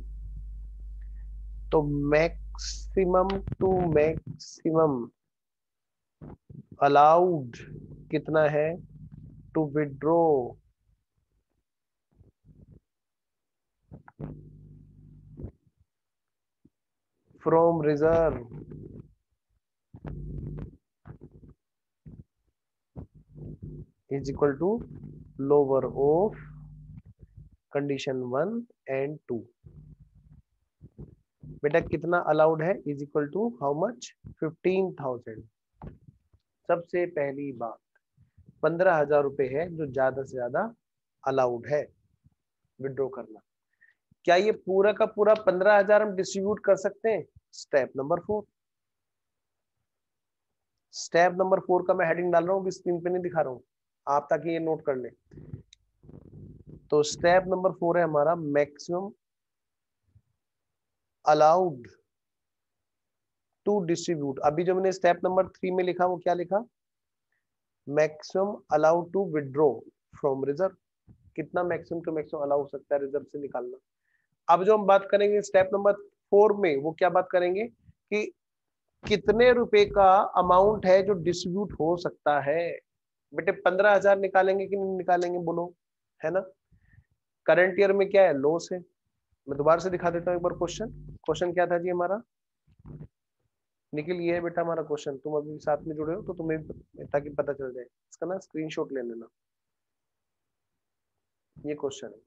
तो मैक्सिमम टू मैक्सिमम अलाउड कितना है to withdraw from reserve is equal to lower of condition 1 and 2। बेटा कितना अलाउड है? Is equal to how much? 15,000। सबसे पहली बात 15,000 रुपए है जो ज्यादा से ज्यादा अलाउड है विड्रॉ करना। क्या ये पूरा का पूरा 15,000 हम डिस्ट्रीब्यूट कर सकते हैं? Step number 4। स्टेप नंबर 4 का मैं हेडिंग डाल रहा हूँ, स्क्रीन पे नहीं दिखा रहा हूँ आप, ताकि ये नोट कर ले। तो स्टेप नंबर 4 है हमारा मैक्सिमम अलाउड टू डिस्ट्रीब्यूट। अभी जो मैंने स्टेप नंबर 3 में लिखा वो क्या लिखा? Maximum allowed to withdraw from reserve. कितना मैक्सिमम टू मैक्सिमम अलाउ हो सकता है रिजर्व से निकालना। अब जो हम बात करेंगे स्टेप नंबर 4 में, वो क्या बात करेंगे कि कितने रुपए का अमाउंट है जो डिस्ट्रीब्यूट हो सकता है। बेटे 15,000 निकालेंगे कि नहीं निकालेंगे बोलो, है ना। करंट ईयर में क्या है, लॉस है। मैं दोबारा से दिखा देता हूँ एक बार क्वेश्चन। क्वेश्चन क्या था जी हमारा, निकल ये है बेटा हमारा क्वेश्चन। तुम अभी साथ में जुड़े हो तो तुम्हें ताकि पता चल जाए, इसका ना स्क्रीनशॉट ले लेना। ये क्वेश्चन है,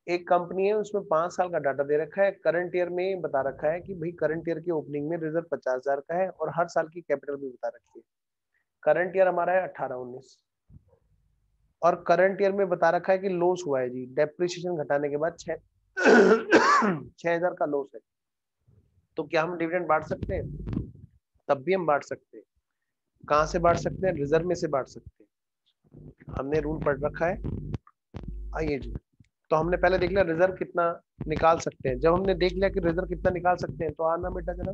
एक कंपनी है उसमें 5 साल का डाटा दे रखा है। करंट ईयर में बता रखा है कि भाई करंट ईयर की ओपनिंग में रिजर्व 50,000 का है और हर साल की कैपिटल भी बता रखी है। करंट ईयर हमारा है 18-19 और करंट ईयर में बता रखा है कि लॉस हुआ है जी, डेप्रिसिएशन घटाने के बाद 6,000 का लॉस है। तो क्या हम डिविडेंड बांट सकते हैं? तब भी हम बांट सकते हैं। कहां से बांट सकते हैं? रिजर्व में से बांट सकते हैं। हमने रूल पढ़ रखा है। आइए जी, तो हमने पहले देख लिया रिजर्व कितना निकाल सकते हैं। जब हमने देख लिया कि रिजर्व कितना निकाल सकते हैं, तो आना बेटा जरा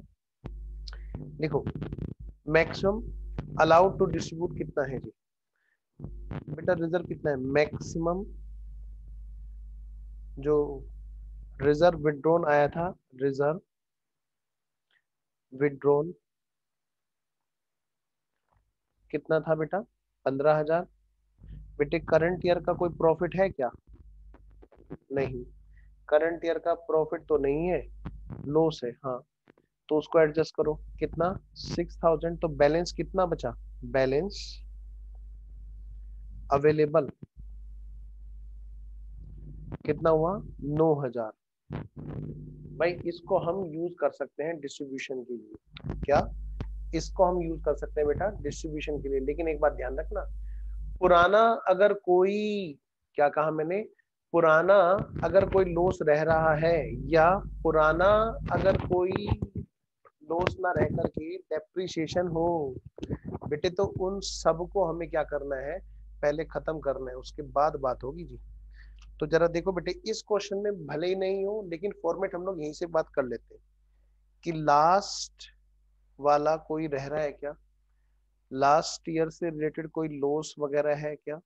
देखो, मैक्सिमम अलाउड टू डिस्ट्रीब्यूट कितना है जी बेटा, रिजर्व कितना है मैक्सिमम जो रिजर्व विड्रॉन आया था, रिजर्व विड्रॉन कितना था बेटा, 15,000। बेटे करंट ईयर का कोई प्रॉफिट है क्या? नहीं, करंट ईयर का प्रॉफिट तो नहीं है, लॉस है। हाँ, तो उसको एडजस्ट करो कितना, 6,000। तो बैलेंस कितना बचा, बैलेंस अवेलेबल कितना हुआ, 9,000। भाई इसको हम यूज कर सकते हैं डिस्ट्रीब्यूशन के लिए। क्या इसको हम यूज कर सकते हैं बेटा डिस्ट्रीब्यूशन के लिए? लेकिन एक बात ध्यान रखना, पुराना अगर कोई, क्या कहा मैंने, पुराना अगर कोई लॉस रह रहा है या पुराना अगर कोई लॉस ना रह करके डेप्रिसिएशन हो बेटे, तो उन सब को हमें क्या करना है, पहले खत्म करना है, उसके बाद बात होगी जी। तो जरा देखो बेटे, इस क्वेश्चन में भले ही नहीं हो लेकिन फॉर्मेट हम लोग यहीं से बात कर लेते हैं कि लास्ट वाला कोई रह रहा है क्या, लास्ट ईयर से रिलेटेड कोई लॉस वगैरह है क्या,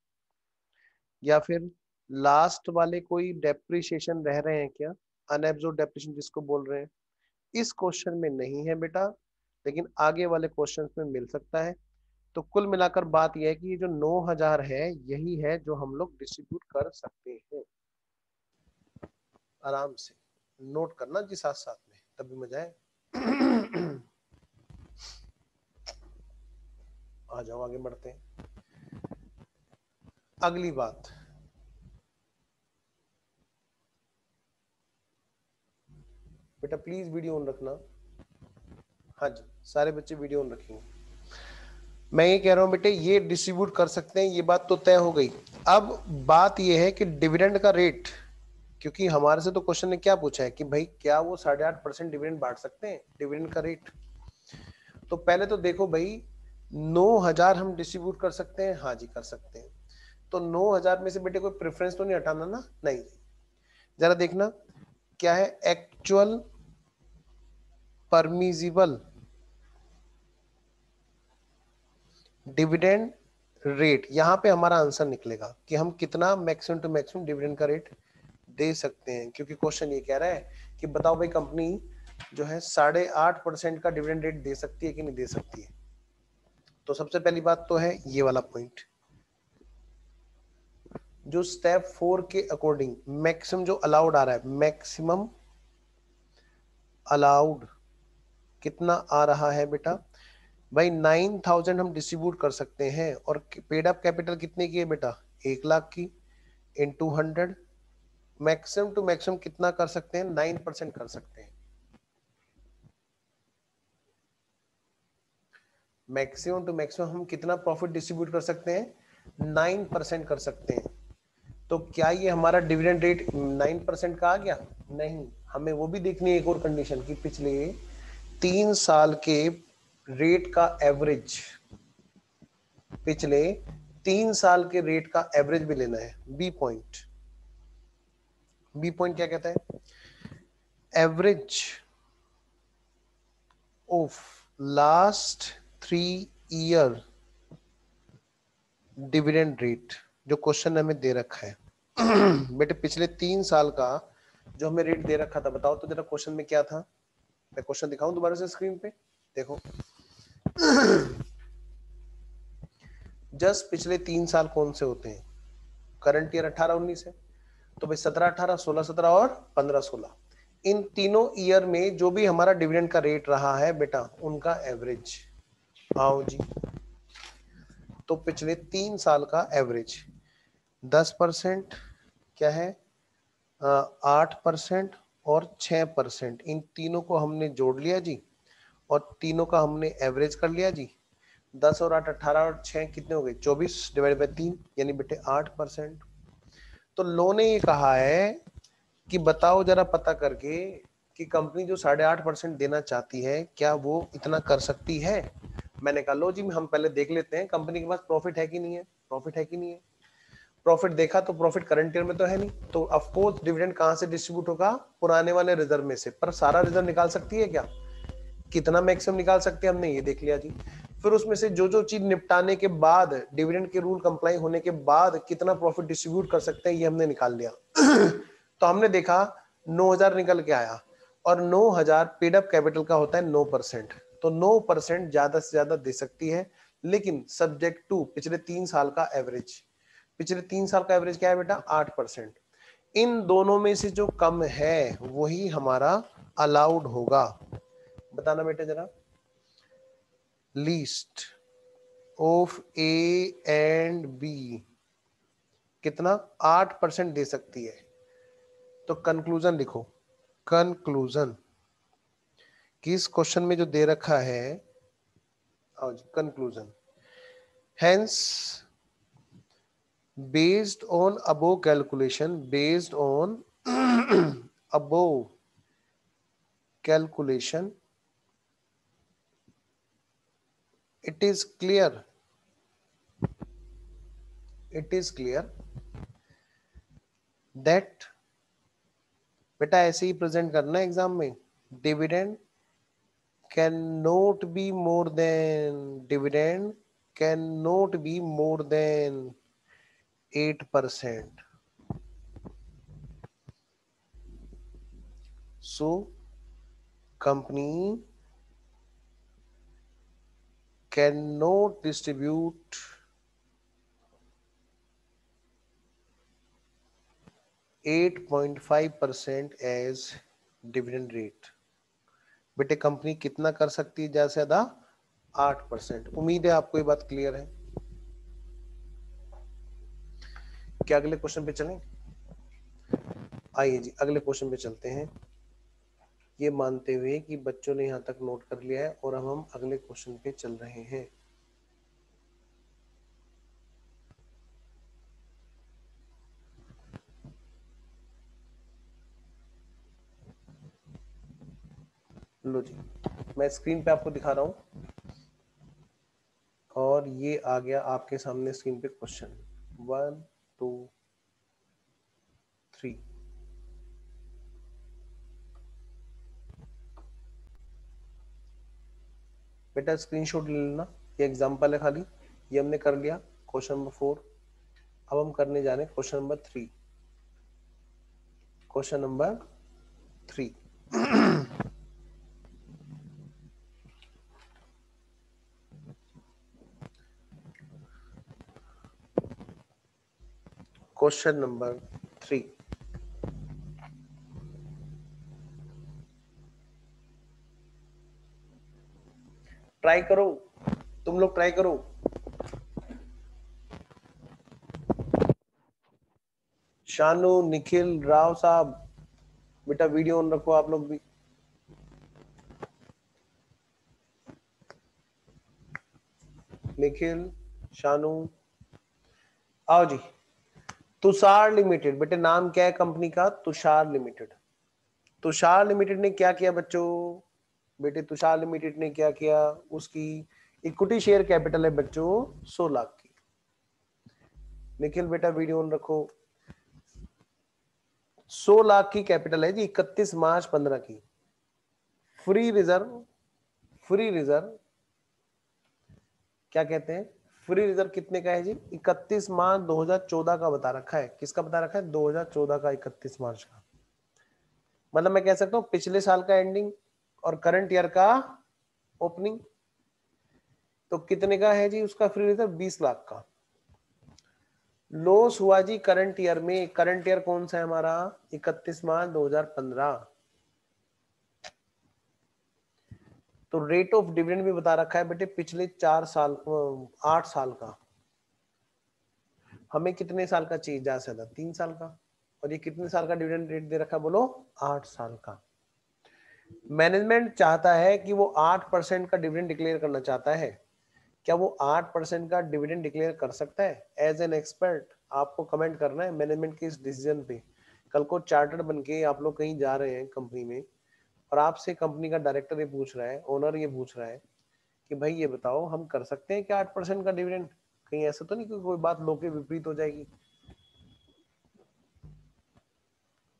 या फिर लास्ट वाले कोई डेप्रिसिएशन रह रहे हैं क्या, अनएब्सॉर्ब डेप्रिसिएशन जिसको बोल रहे हैं। इस क्वेश्चन में नहीं है बेटा, लेकिन आगे वाले क्वेश्चन में मिल सकता है। तो कुल मिलाकर बात यह है कि ये जो 9,000 है यही है जो हम लोग डिस्ट्रीब्यूट कर सकते हैं। आराम से नोट करना जी साथ साथ में, तभी मजा है। आ जाओ आगे बढ़ते हैं। अगली बात, बेटा प्लीज वीडियो ऑन रखना। हाँ जी, सारे बच्चे वीडियो ऑन रखेंगे। मैं ये कह रहा हूँ बेटे, ये डिस्ट्रीब्यूट कर सकते हैं, ये बात तो तय हो गई। अब बात ये है कि डिविडेंड का रेट, क्योंकि हमारे से तो क्वेश्चन ने क्या पूछा है कि भाई क्या वो 8.5% डिविडेंड बांट सकते हैं, डिविडेंड का रेट। तो पहले तो देखो भाई, 9,000 हम डिस्ट्रीब्यूट कर सकते हैं, हाँ जी कर सकते हैं। तो 9,000 में से बेटे कोई प्रेफरेंस तो नहीं हटाना ना, नहीं। जरा देखना क्या है, एक्चुअल परमिजिबल डिविडेंड रेट, यहां पे हमारा आंसर निकलेगा कि हम कितना मैक्सिमम टू मैक्सिमम डिविडेंड का रेट दे सकते हैं। क्योंकि क्वेश्चन ये कह रहा है कि बताओ भाई कंपनी जो है 8.5% का डिविडेंड रेट दे सकती है कि नहीं दे सकती है। तो सबसे पहली बात तो है ये वाला पॉइंट, जो स्टेप 4 के अकॉर्डिंग मैक्सिमम जो अलाउड आ रहा है, मैक्सिमम अलाउड कितना आ रहा है बेटा, भाई 9,000 हम डिस्ट्रीब्यूट कर सकते हैं। और पेड अप कैपिटल कितने की है बेटा, 1,00,000 की, इनटू 100। मैक्सिमम टू मैक्सिमम कितना कर सकते हैं, 9% कर सकते हैं। मैक्सिमम टू मैक्सिमम हम कितना प्रॉफिट डिस्ट्रीब्यूट कर सकते हैं, 9% कर सकते हैं। तो क्या ये हमारा डिविडेंड रेट 9% का आ गया? नहीं, हमें वो भी देखनी है एक और कंडीशन की, पिछले 3 साल के रेट का एवरेज, पिछले 3 साल के रेट का एवरेज भी लेना है। बी पॉइंट, बी पॉइंट क्या कहता है, average of last 3 year dividend rate, जो क्वेश्चन हमें दे रखा है। बेटे पिछले 3 साल का जो हमें रेट दे रखा था, बताओ तो जरा क्वेश्चन में क्या था। मैं क्वेश्चन दिखाऊं दोबारा से स्क्रीन पे, देखो। जस्ट पिछले 3 साल कौन से होते हैं? करंट ईयर 18-19 है, तो भाई 17-18, 16-17 और 15-16, इन तीनों ईयर में जो भी हमारा डिविडेंड का रेट रहा है बेटा, उनका एवरेज। आओ जी, तो पिछले 3 साल का एवरेज 10% क्या है, 8% और 6%, इन तीनों को हमने जोड़ लिया जी, और तीनों का हमने एवरेज कर लिया जी। 10 और 8 18 और 6 कितने हो गए? 24 डिवाइड बाई 3, यानी बेटे 8%। तो लो ने ये कहा है कि बताओ जरा पता करके कि कंपनी जो 8.5% देना चाहती है, क्या वो इतना कर सकती है? मैंने कहा लो जी, हम पहले देख लेते हैं कंपनी के पास प्रॉफिट है कि नहीं है, प्रॉफिट है कि नहीं है। प्रॉफिट देखा तो प्रॉफिट करंट ईयर में तो है नहीं, तो ऑफ कोर्स डिविडेंड कहां से डिस्ट्रीब्यूट होगा? पुराने वाले रिजर्व में से। पर सारा रिजर्व निकाल सकती है क्या? कितना मैक्सिमम निकाल सकते हैं, हमने ये देख लिया जी। फिर उसमें से जो जो चीज निपटाने के बाद, डिविडेंड के रूल कंप्लाई होने के बाद कितना प्रॉफिट डिस्ट्रीब्यूट कर सकते हैं, ये हमने निकाल लिया। तो हमने देखा 9,000 निकल के आया, और 9,000 पेड अप कैपिटल का होता है 9%, तो 9% ज्यादा से ज्यादा दे सकती है, लेकिन सब्जेक्ट टू पिछले 3 साल का एवरेज। पिछले 3 साल का एवरेज क्या है बेटा? 8%। इन दोनों में से जो कम है वही हमारा अलाउड होगा। बताना बेटे जरा। Least of A and B कितना? 8% दे सकती है। तो कंक्लूजन लिखो, कंक्लूजन कि इस क्वेश्चन में जो दे रखा है, conclusion, hence based on above calculation, based on above calculation, it is clear that, बेटा ऐसे ही प्रेजेंट करना एग्जाम में, dividend can not be more than, dividend can not be more than 8%. So company cannot distribute 8.5% as dividend rate. बेटे company कितना कर सकती है ज्यादा से ज्यादा? 8%। उम्मीद है आपको ये बात क्लियर है। क्या अगले क्वेश्चन पे चलें? आइए जी अगले क्वेश्चन पे चलते हैं, ये मानते हुए कि बच्चों ने यहां तक नोट कर लिया है, और अब हम अगले क्वेश्चन पे चल रहे हैं। लो जी, मैं स्क्रीन पे आपको दिखा रहा हूं, और ये आ गया आपके सामने स्क्रीन पे क्वेश्चन 1 2 3। बेटा स्क्रीनशॉट ले लेना, ये एग्जांपल है खाली, ये हमने कर लिया क्वेश्चन नंबर 4। अब हम करने जा रहे हैं question number 3। Question number 3, question number 3। Try करो, तुम लोग ट्राई करो। शानू, निखिल, राव साहब, बेटा वीडियो ऑन रखो आप लोग भी। निखिल, शानू, आओ जी। तुषार लिमिटेड, बेटे नाम क्या है कंपनी का? तुषार लिमिटेड। तुषार लिमिटेड ने क्या किया बच्चों? बेटे तुषार लिमिटेड ने क्या किया? उसकी इक्विटी शेयर कैपिटल है बच्चों 100 लाख की। निखिल बेटा वीडियो ऑन रखो। 100 लाख की कैपिटल है जी, 31 मार्च 15 की। फ्री रिजर्व, फ्री रिजर्व क्या कहते हैं? फ्री रिजर्व कितने का है जी? 31 मार्च 2014 का बता रखा है। किसका बता रखा है? 2014 का 31 मार्च का। मतलब मैं कह सकता हूं पिछले साल का एंडिंग और करंट ईयर का ओपनिंग। तो कितने का है जी उसका फ्री रिजर्व? 20 लाख का। लॉस हुआ जी करंट ईयर में। करंट ईयर कौन सा है हमारा? 31 मार्च 2015। तो रेट ऑफ डिविडेंड भी बता रखा है बेटे पिछले 4 साल 8 साल का। हमें कितने साल का चाहिए? ज्यादा से ज्यादा 3 साल का। और ये कितने साल का डिविडेंड रेट दे रखा है बोलो? 8 साल का। मैनेजमेंट चाहता है कि वो 8% का डिविडेंड डिक्लेयर करना चाहता है। क्या वो 8% का डिविडेंड डिक्लेयर कर सकता है? एज एन एक्सपर्ट आपको कमेंट करना है मैनेजमेंट के इस डिसीजन पे। कल को चार्टर्ड बन के आप लोग कहीं जा रहे हैं कंपनी में और आपसे कंपनी का डायरेक्टर ये पूछ रहा है, ओनर ये पूछ रहा है कि भाई ये बताओ हम कर सकते हैं क्या 8% का डिविडेंड? कहीं ऐसा तो नहीं कि कोई बात लो के विपरीत हो जाएगी?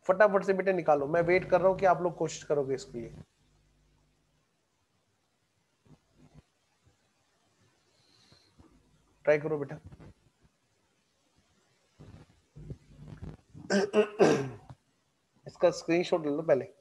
फटाफट से बेटे निकालो, मैं वेट कर रहा हूँ कि आप लोग कोशिश करोगे इसके लिए। ट्राई करो बेटा। इसका स्क्रीनशॉट ले लो पहले।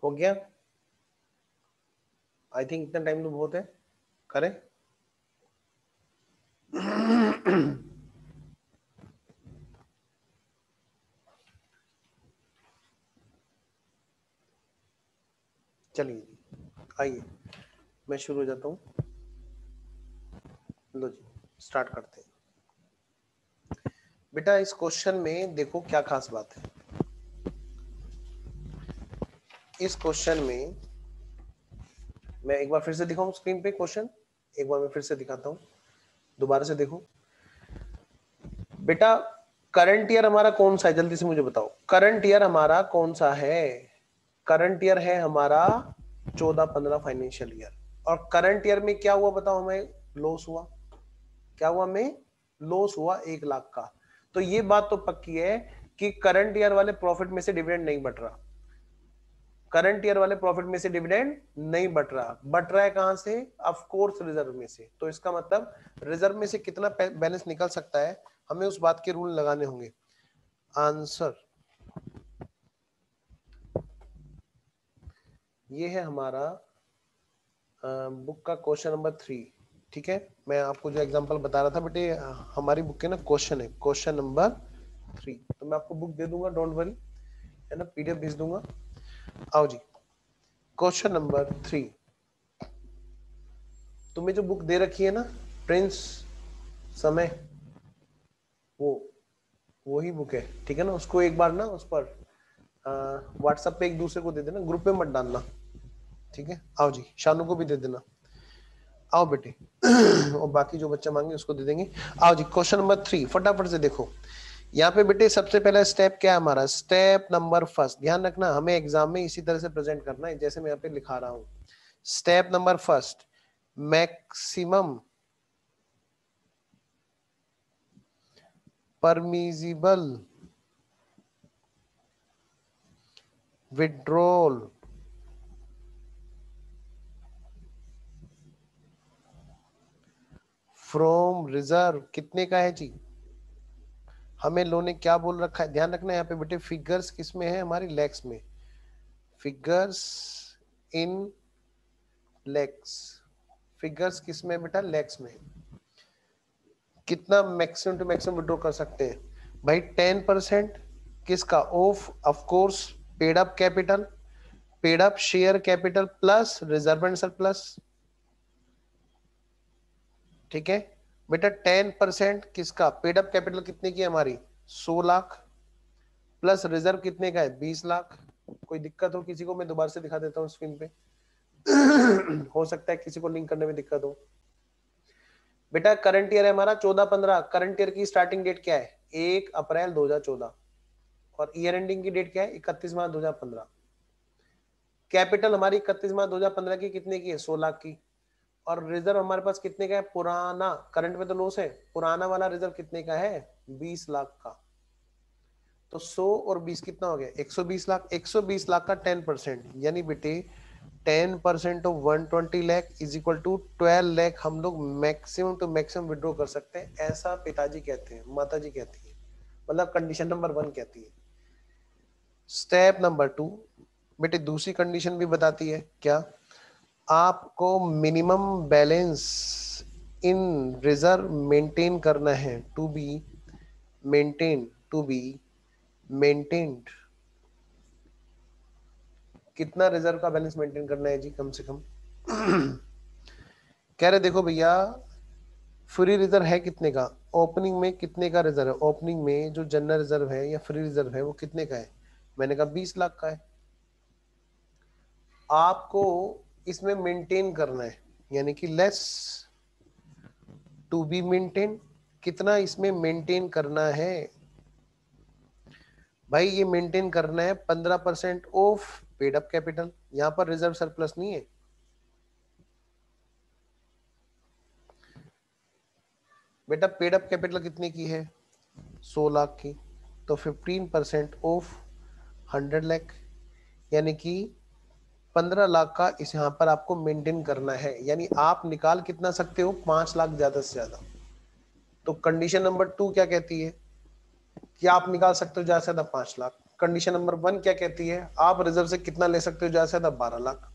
हो गया? आई थिंक इतना टाइम तो बहुत है। करें? चलिए आइए मैं शुरू हो जाता हूँ। लो जी स्टार्ट करते हैं। बेटा इस क्वेश्चन में देखो क्या खास बात है। इस क्वेश्चन में मैं एक बार फिर से दिखाऊं स्क्रीन पे क्वेश्चन। एक बार मैं फिर से दिखाता हूँ, दोबारा से देखो बेटा। करंट ईयर हमारा कौन सा है? जल्दी से मुझे बताओ करंट ईयर हमारा कौन सा है? करंट ईयर है हमारा 14-15 फाइनेंशियल ईयर। और करंट ईयर में क्या हुआ बताओ हमें? लॉस हुआ। क्या हुआ? हमें लॉस हुआ 1 लाख का। तो ये बात तो पक्की है कि करंट ईयर वाले प्रॉफिट में से डिविडेंड नहीं बट रहा। करंट ईयर वाले प्रॉफिट में से डिविडेंड नहीं बट रहा। बट रहा है कहां से? ऑफ कोर्स रिजर्व में से। तो इसका मतलब रिजर्व में से कितना बैलेंस निकल सकता है, हमें उस बात के रूल लगाने होंगे। आंसर ये है हमारा बुक का क्वेश्चन नंबर 3। ठीक है, मैं आपको जो एग्जांपल बता रहा था बेटे, हमारी बुक के ना क्वेश्चन है, क्वेश्चन नंबर 3। तो मैं आपको बुक दे दूंगा, डोंट वरी, है ना, पीडीएफ भेज दूंगा। आओ जी, क्वेश्चन नंबर 3। तुम्हें जो बुक दे रखी है ना, प्रिंस समय, वो वही बुक है, ठीक है ना। उसको एक बार ना उस पर व्हाट्सएप पे एक दूसरे को दे देना, ग्रुप में मत डालना, ठीक है। आओ जी, शानू को भी दे देना। आओ बेटे और बाकी जो बच्चा मांगे उसको दे देंगे। आओ जी, क्वेश्चन नंबर 3 फटाफट से देखो। यहाँ पे बेटे सबसे पहला स्टेप क्या है हमारा, स्टेप नंबर फर्स्ट। ध्यान रखना, हमें एग्जाम में इसी तरह से प्रेजेंट करना है जैसे मैं यहाँ पे लिखा रहा हूँ। Step number first, maximum permissible withdrawal from reserve कितने का है जी। हमें लो ने क्या बोल रखा है, ध्यान रखना यहाँ पे बेटे, फिगर्स किस में है हमारी, लैक्स में। फिगर्स इन लैक्स, फिगर्स किस में बेटा, लैक्स में। कितना मैक्सिमम टू मैक्सिमम विड्रॉ कर सकते हैं भाई, 10% किसका, of course paid up capital, paid up share capital plus reserve and surplus. ठीक है बेटा, 10% किसका, पेड अप कैपिटल कितने की है हमारी, 100 लाख, प्लस रिजर्व कितने का है, 20 लाख। कोई दिक्कत हो किसी को, मैं दोबारा से दिखा देता हूँ स्क्रीन पे हो सकता है किसी को लिंक करने में दिक्कत हो। बेटा करंट ईयर है हमारा 14-15, करंट ईयर की स्टार्टिंग डेट क्या है, 1 अप्रैल 2014, और ईयर एंडिंग की डेट क्या है, 31 मार्च 2015। कैपिटल हमारी 31 मार्च 2015 की कितने की है, 100 लाख की। और रिजर्व हमारे पास कितने का है, पुराना, करंट में तो लॉस है, पुराना वाला रिजर्व कितने का है, 20 लाख का। तो 100 और 20 कितना हो गया, 120 लाख। 120 लाख का 10%, यानी बेटे 10% of 120 lakh is equal to 12 lakh हम लोग मैक्सिमम टू मैक्सिमम विड्रॉ कर सकते हैं, ऐसा पिताजी कहते हैं, माताजी कहती है, मतलब कंडीशन नंबर 1 कहती है। स्टेप नंबर 2 बेटे, दूसरी कंडीशन भी बताती है क्या, आपको minimum balance in reserve maintain करना है, to be maintain, to be maintained. कितना रिजर्व का बैलेंस मेंटेन करना है जी, कम से कम कह रहे देखो भैया, फ्री रिजर्व है कितने का, ओपनिंग में कितने का रिजर्व है, ओपनिंग में जो जनरल रिजर्व है या फ्री रिजर्व है वो कितने का है, मैंने कहा 20 लाख का है। आपको इसमें मेंटेन करना है, यानी कि लेस टू बी मेंटेन, कितना इसमें मेंटेन करना है भाई, ये मेंटेन करना है 15% ऑफ पेड अप कैपिटल, यहां पर रिजर्व सरप्लस नहीं है बेटा। पेड अप कैपिटल कितने की है, 100 लाख की, तो 15% ऑफ 100 लाख, यानी कि 15 लाख का इस यहाँ पर आपको मेंटेन करना है, यानी आप निकाल कितना सकते हो, 5 लाख ज्यादा से ज्यादा। तो कंडीशन नंबर 2 क्या कहती है कि आप निकाल सकते हो ज्यादा से ज्यादा 5 लाख। कंडीशन नंबर 1 क्या कहती है, आप रिजर्व से कितना ले सकते हो, ज्यादा से ज्यादा 12 लाख।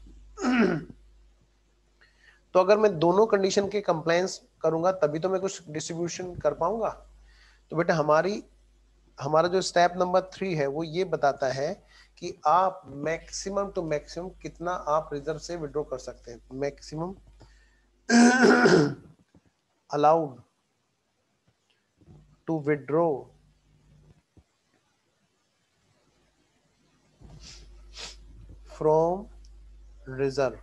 तो अगर मैं दोनों कंडीशन के कंप्लायंस करूंगा तभी तो मैं कुछ डिस्ट्रीब्यूशन कर पाऊंगा। तो बेटा हमारा जो स्टेप नंबर 3 है वो ये बताता है कि आप मैक्सिमम टू मैक्सिमम कितना आप रिजर्व से विड्रॉ कर सकते हैं, maximum allowed to withdraw from reserve.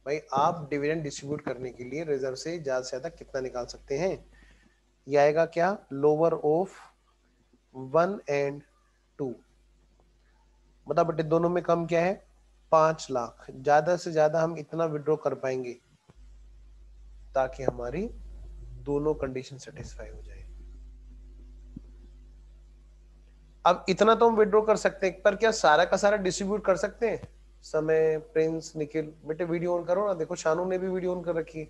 भाई आप डिविडेंड डिस्ट्रीब्यूट करने के लिए रिजर्व से ज्यादा से ज्यादा कितना निकाल सकते हैं, ये आएगा क्या, लोअर ऑफ 1 एंड 2, मतलब बेटे दोनों में कम क्या है, 5 लाख। ज्यादा से ज्यादा हम इतना विड्रॉ कर पाएंगे ताकि हमारी दोनों कंडीशन सेटिस्फाई हो जाए। अब इतना तो हम विड्रॉ कर सकते हैं, पर क्या सारा का सारा डिस्ट्रीब्यूट कर सकते हैं, समय, प्रिंस, निखिल, बेटे वीडियो ऑन करो ना, देखो शानू ने भी वीडियो ऑन कर रखी है।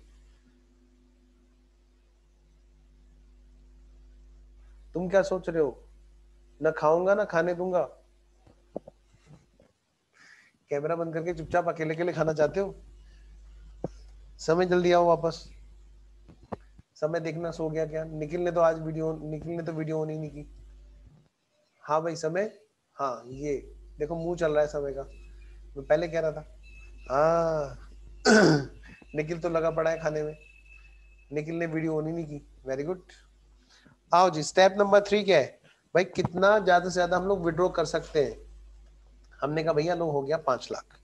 तुम क्या सोच रहे हो, ना खाऊंगा ना खाने दूंगा। कैमरा बंद करके चुपचाप अकेले अकेले खाना चाहते हो? समय जल्दी आओ वापस। समय देखना सो गया क्या? निखिल ने तो वीडियो ऑन ही नहीं की। हाँ भाई समय, हाँ ये देखो मुंह चल रहा है समय का, मैं पहले कह रहा था। हाँ निखिल तो लगा पड़ा है खाने में, निखिल ने वीडियो ऑन ही नहीं की। Very good. आओ जी, स्टेप नंबर 3 क्या है भाई? कितना ज्यादा से ज्यादा हम लोग विड्रॉ कर सकते हैं? हमने कहा भैया लो हो गया 5 लाख।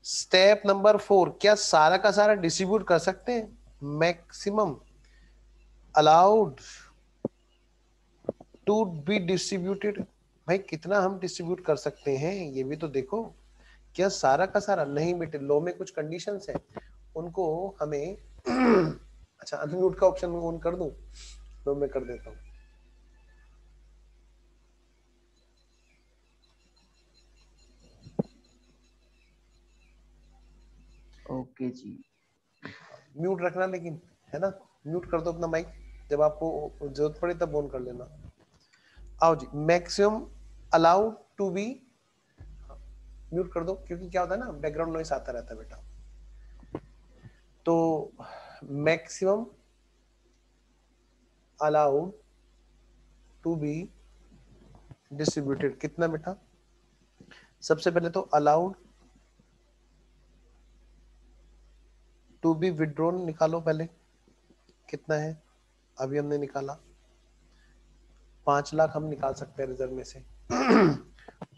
स्टेप नंबर 4, क्या सारा का सारा डिस्ट्रीब्यूट कर सकते हैं? Maximum allowed to be distributed, भाई कितना हम डिस्ट्रीब्यूट कर सकते हैं ये भी तो देखो। क्या सारा का सारा? नहीं बेटे, लॉ में कुछ कंडीशंस है, उनको हमें अच्छा अनम्यूट का ऑप्शन ऑन कर दूं? तो मैं कर देता हूं। ओके जी। म्यूट रखना लेकिन, है ना? म्यूट कर दो अपना माइक, जब आपको जरूरत पड़े तब ऑन कर लेना। आओ जी, maximum allowed to be, mute कर दो क्योंकि क्या होता है ना, बैकग्राउंड नॉइस आता रहता है बेटा। तो maximum allowed to be distributed कितना बेटा? सबसे पहले तो अलाउड टू बी विड्रॉन निकालो पहले, कितना है? अभी हमने निकाला 5 लाख, हम निकाल सकते हैं रिजर्व में से।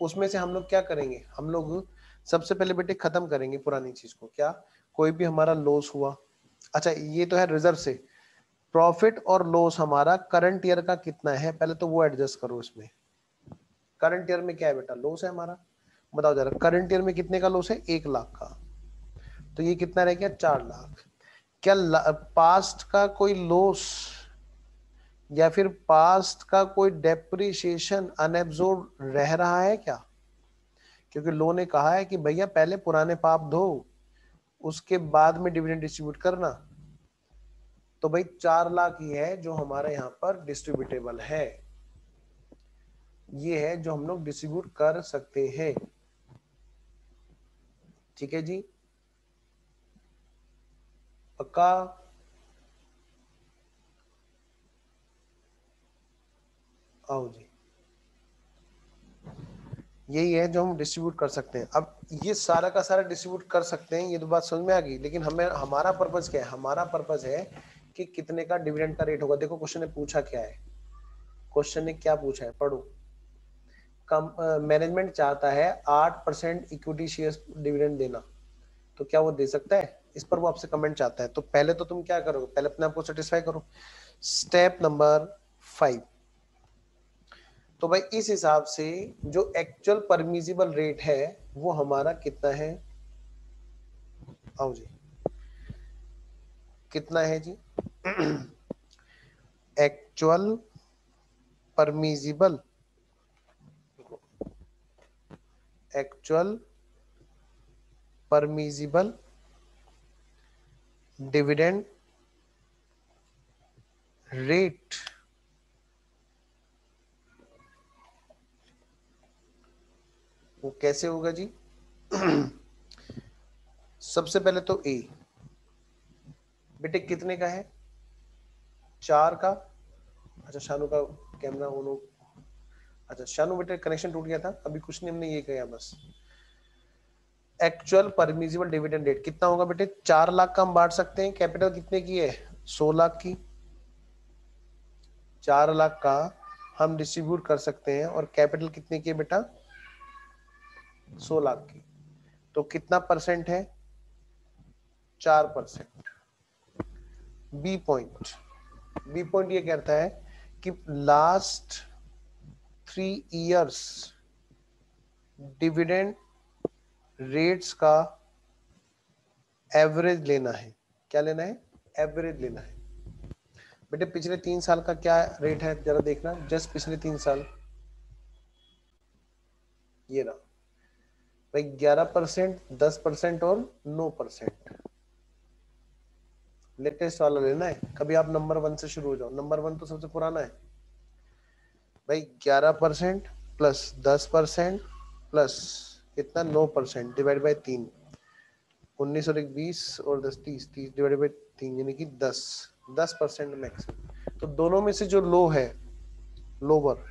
उसमें से हम लोग क्या करेंगे? हम लोग सबसे पहले बेटे खत्म करेंगे पुरानी चीज को। क्या? कोई भी हमारा लॉस हुआ, अच्छा ये तो है रिजर्व से। प्रॉफिट और लॉस हमारा करंट ईयर का कितना है, पहले तो वो एडजस्ट करो इसमें। करंट ईयर में क्या है बेटा? लॉस है हमारा, बताओ जरा। करंट ईयर में कितने का लॉस है? 1 लाख का, तो ये कितना रह गया? 4 लाख। क्या पास्ट का कोई लॉस या फिर पास्ट का कोई डेप्रिसिएशन अनएब्सॉर्ब रह रहा है क्या? क्योंकि लो ने कहा है कि भैया पहले पुराने पाप धो, उसके बाद में डिविडेंड डिस्ट्रीब्यूट करना। तो भाई 4 लाख ही है जो हमारा यहाँ पर डिस्ट्रीब्यूटेबल है, ये है जो हम लोग डिस्ट्रीब्यूट कर सकते हैं। ठीक है जी, पक्का? आओ जी, यही है जो हम डिस्ट्रीब्यूट कर सकते हैं। अब ये सारा का सारा डिस्ट्रीब्यूट कर सकते हैं, ये तो बात समझ में आ गई, लेकिन हमें हमारा पर्पज क्या है? हमारा पर्पज है कि कितने का डिविडेंड का रेट होगा। देखो क्वेश्चन ने पूछा क्या है, क्वेश्चन ने क्या पूछा है, पढ़ो। कम मैनेजमेंट चाहता है 8% इक्विटी शेयर डिविडेंड देना, तो क्या वो दे सकता है? इस पर वो आपसे कमेंट चाहता है। तो पहले तो तुम क्या करोगे? पहले अपने आप को सेटिस्फाई करो। स्टेप नंबर 5, तो भाई इस हिसाब से जो एक्चुअल परमिजिबल रेट है वो हमारा कितना है? आओ जी, कितना है जी? Actual permissible, actual permissible dividend rate वो कैसे होगा जी? सबसे पहले तो ए, बेटे कितने का है? 4 का। अच्छा शानू का कैमरा ऑन हो, अच्छा शानू बेटे कनेक्शन टूट गया था, अभी कुछ नहीं, हमने ये किया बस। एक्चुअल परमिजिबल डिविडेंड रेट कितना होगा बेटे? 4 लाख का हम बांट सकते हैं। कैपिटल कितने की है? 100 लाख की। 4 लाख का हम डिस्ट्रीब्यूट कर सकते हैं, और कैपिटल कितने की है बेटा? 100 लाख की। तो कितना परसेंट है? 4%। बी पॉइंट, बी पॉइंट ये कहता है कि लास्ट 3 इयर्स डिविडेंड रेट्स का एवरेज लेना है। क्या लेना है? एवरेज लेना है। बेटे पिछले 3 साल का क्या रेट है जरा देखना, जस्ट पिछले 3 साल, ये रहा भाई 11%, 10% और 9%। लेटेस्ट वाला लेना है। कभी आप नंबर 1 से शुरू हो जाओ, नंबर 1 तो सबसे पुराना है भाई। 11% प्लस 10% प्लस इतना 9% डिवाइड बाई 3, 19 और 20 और 10 30, 30 डिवाइड बाई 3 यानी कि 10% मैक्स। तो दोनों में से जो लो है, लोअर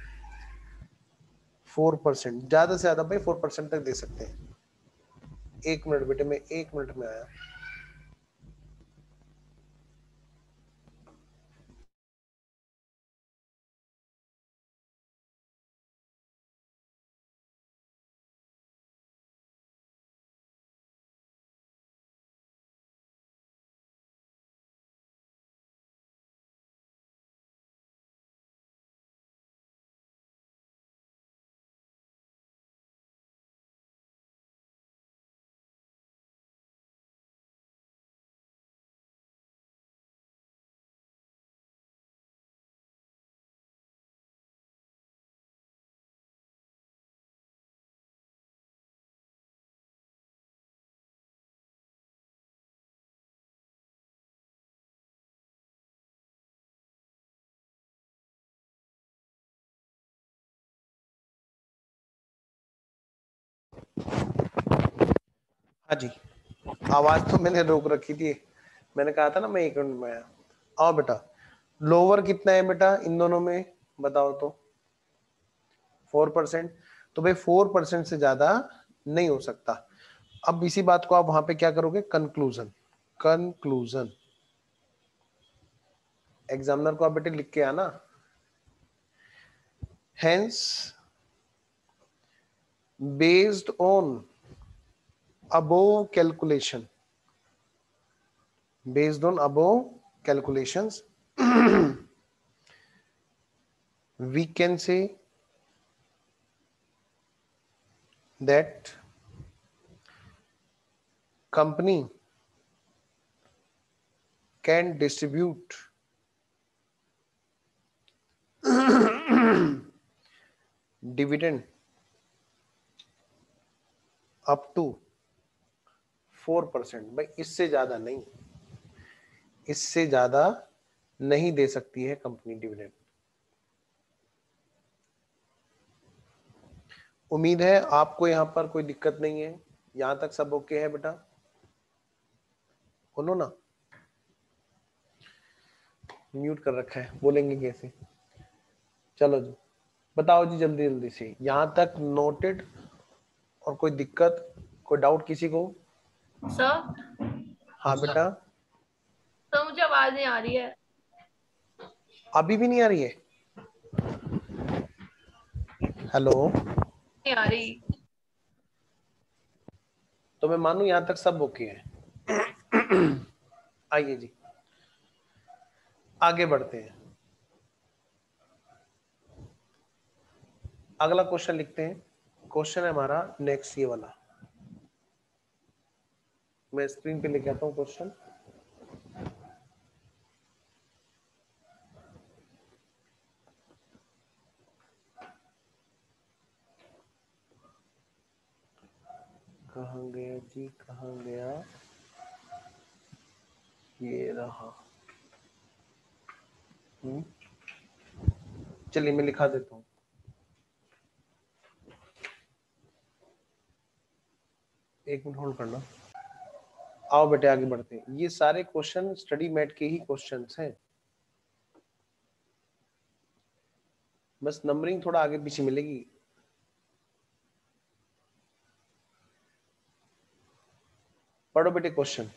4%, ज्यादा से ज्यादा भाई 4% तक दे सकते हैं। 1 मिनट बेटे, मैं 1 मिनट में आया। हाँ जी, आवाज तो मैंने रोक रखी थी, मैंने कहा था ना मैं 1 मिनट में आया। आओ बेटा, लोअर कितना है बेटा इन दोनों में, बताओ तो। 4%। तो भाई 4% से ज्यादा नहीं हो सकता। अब इसी बात को आप वहां पे क्या करोगे, कंक्लूजन। कंक्लूजन एग्जामिनर को आप बेटे लिख के आना। Hence based on above calculation, based on above calculations, we can say that company can distribute dividend up to 4%। भाई इससे ज्यादा नहीं, इससे ज्यादा नहीं दे सकती है कंपनी डिविडेंड। उम्मीद है आपको यहां पर कोई दिक्कत नहीं है, यहां तक सब ओके है बेटा, बोलो ना। म्यूट कर रखा है, बोलेंगे कैसे। चलो जी बताओ जी जल्दी जल्दी से, यहां तक नोटेड। और कोई दिक्कत, कोई डाउट किसी को। सर हाँ बेटा। तो मुझे आवाज नहीं आ रही है। अभी भी नहीं आ रही है? हेलो, नहीं आ रही। तो मैं मानू यहां तक सब ओके है। आइए जी आगे बढ़ते हैं। अगला क्वेश्चन लिखते हैं। क्वेश्चन है हमारा नेक्स्ट ये वाला, मैं स्क्रीन पे लेके आता हूँ क्वेश्चन। कहाँ गया जी, कहाँ गया, ये रहा। चलिए मैं लिखा देता हूँ। एक मिनट होल्ड करना। आओ बेटे आगे बढ़ते हैं। ये सारे क्वेश्चन स्टडी मैट के ही क्वेश्चंस हैं, बस नंबरिंग थोड़ा आगे पीछे मिलेगी। पढ़ो बेटे क्वेश्चन।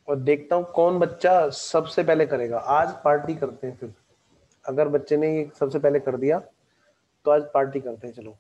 और देखता हूँ कौन बच्चा सबसे पहले करेगा। आज पार्टी करते हैं फिर, अगर बच्चे ने ये सबसे पहले कर दिया तो आज पार्टी करते हैं। चलो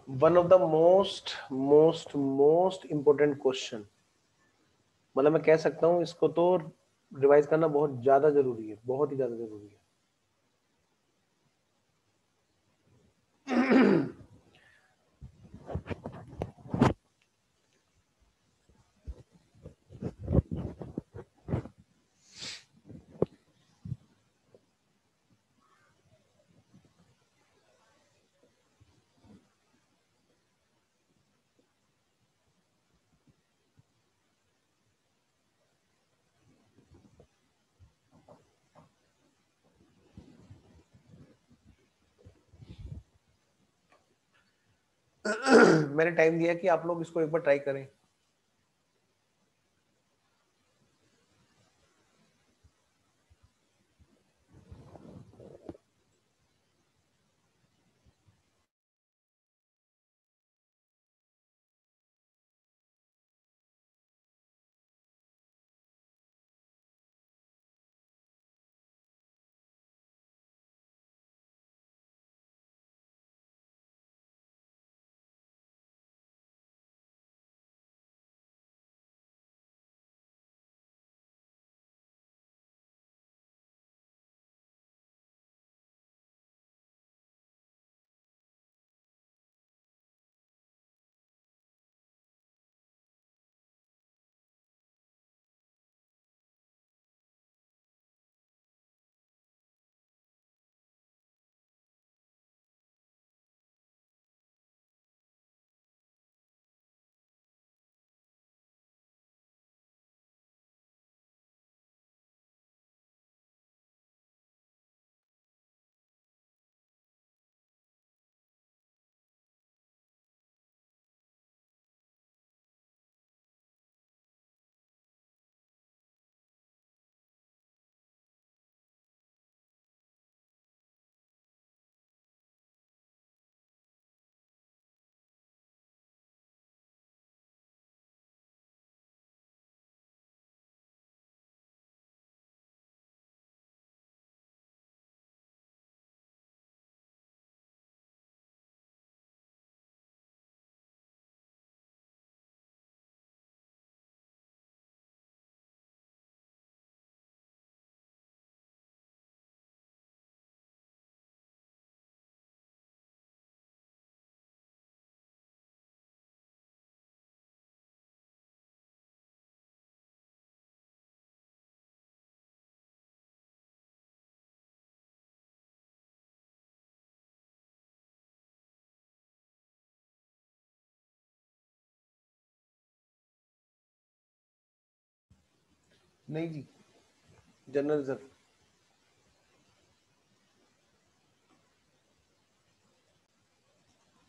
one of the most most most important question, मतलब मैं कह सकता हूँ इसको तो रिवाइज करना बहुत ज्यादा जरूरी है, बहुत ही ज्यादा जरूरी है। मैंने टाइम दिया कि आप लोग इसको एक बार ट्राई करें। नहीं जी, जनरल रिजर्व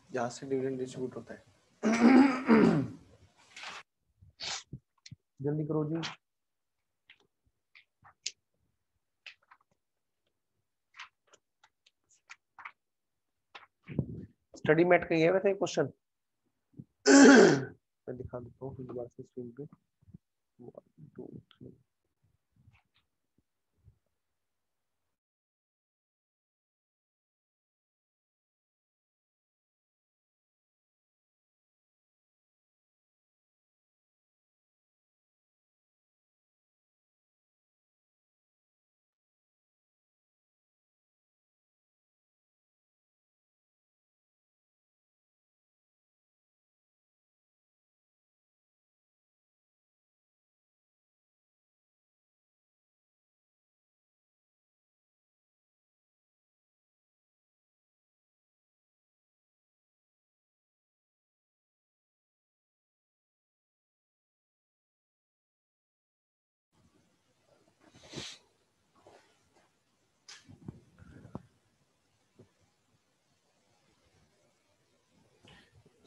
जहां से डिविडेंड डिस्ट्रीब्यूट होता है। जल्दी करो जी। स्टडी मैट का ही है वैसे क्वेश्चन। मैं दिखा देता हूँ दोबारा से स्क्रीन पे। 1 2 3।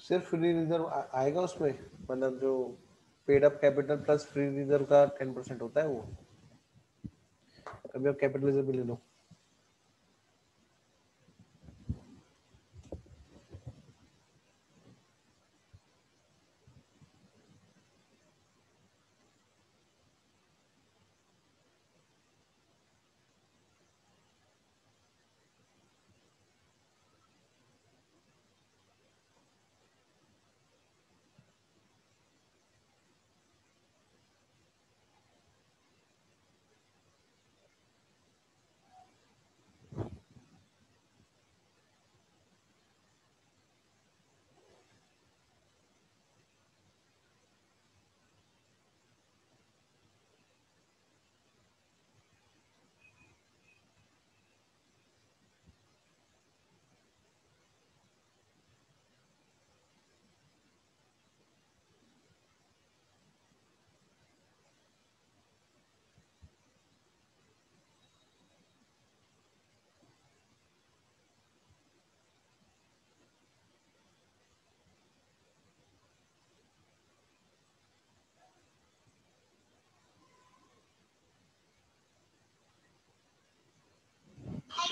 सिर्फ फ्री रिजर्व आएगा उसमें, मतलब जो paid up capital plus free reserve का 10% होता है वो। अभी आप कैपिटल रिजर्व भी ले लो।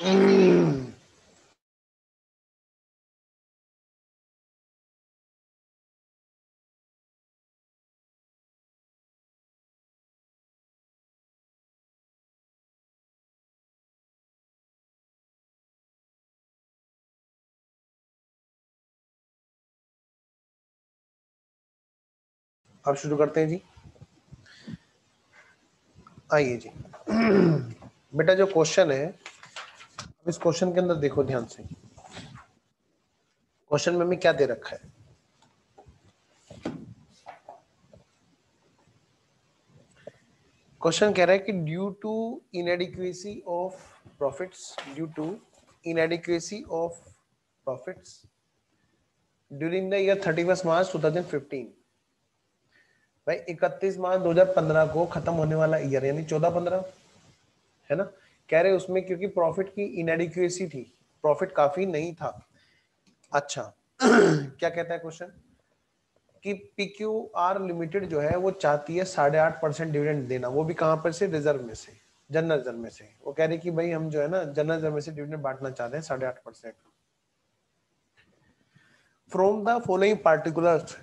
अब शुरू करते हैं जी। आइए जी। बेटा जो क्वेश्चन है, अब इस क्वेश्चन के अंदर देखो ध्यान से। क्वेश्चन में हमें क्या दे रखा है? क्वेश्चन कह रहा है कि due to inadequacy of profits, due to inadequacy of profits during the year 31 March 2015। भाई 31 मार्च 2015 को खत्म होने वाला ईयर यानी 14-15 है ना। कह रहे उसमें क्योंकि प्रॉफिट की इनएडिक्वेसी थी, प्रॉफिट काफी नहीं था। अच्छा क्या कहता है क्वेश्चन कि PQR लिमिटेड जो है वो चाहती है 8.5% डिविडेंड देना, वो भी कहां पर से? रिजर्व में से, जनरल रिजर्व में से। वो कह रहे कि भाई हम जो है ना जनरल रिजर्व में से डिविडेंड बांटना चाहते हैं 8.5%। From the following particulars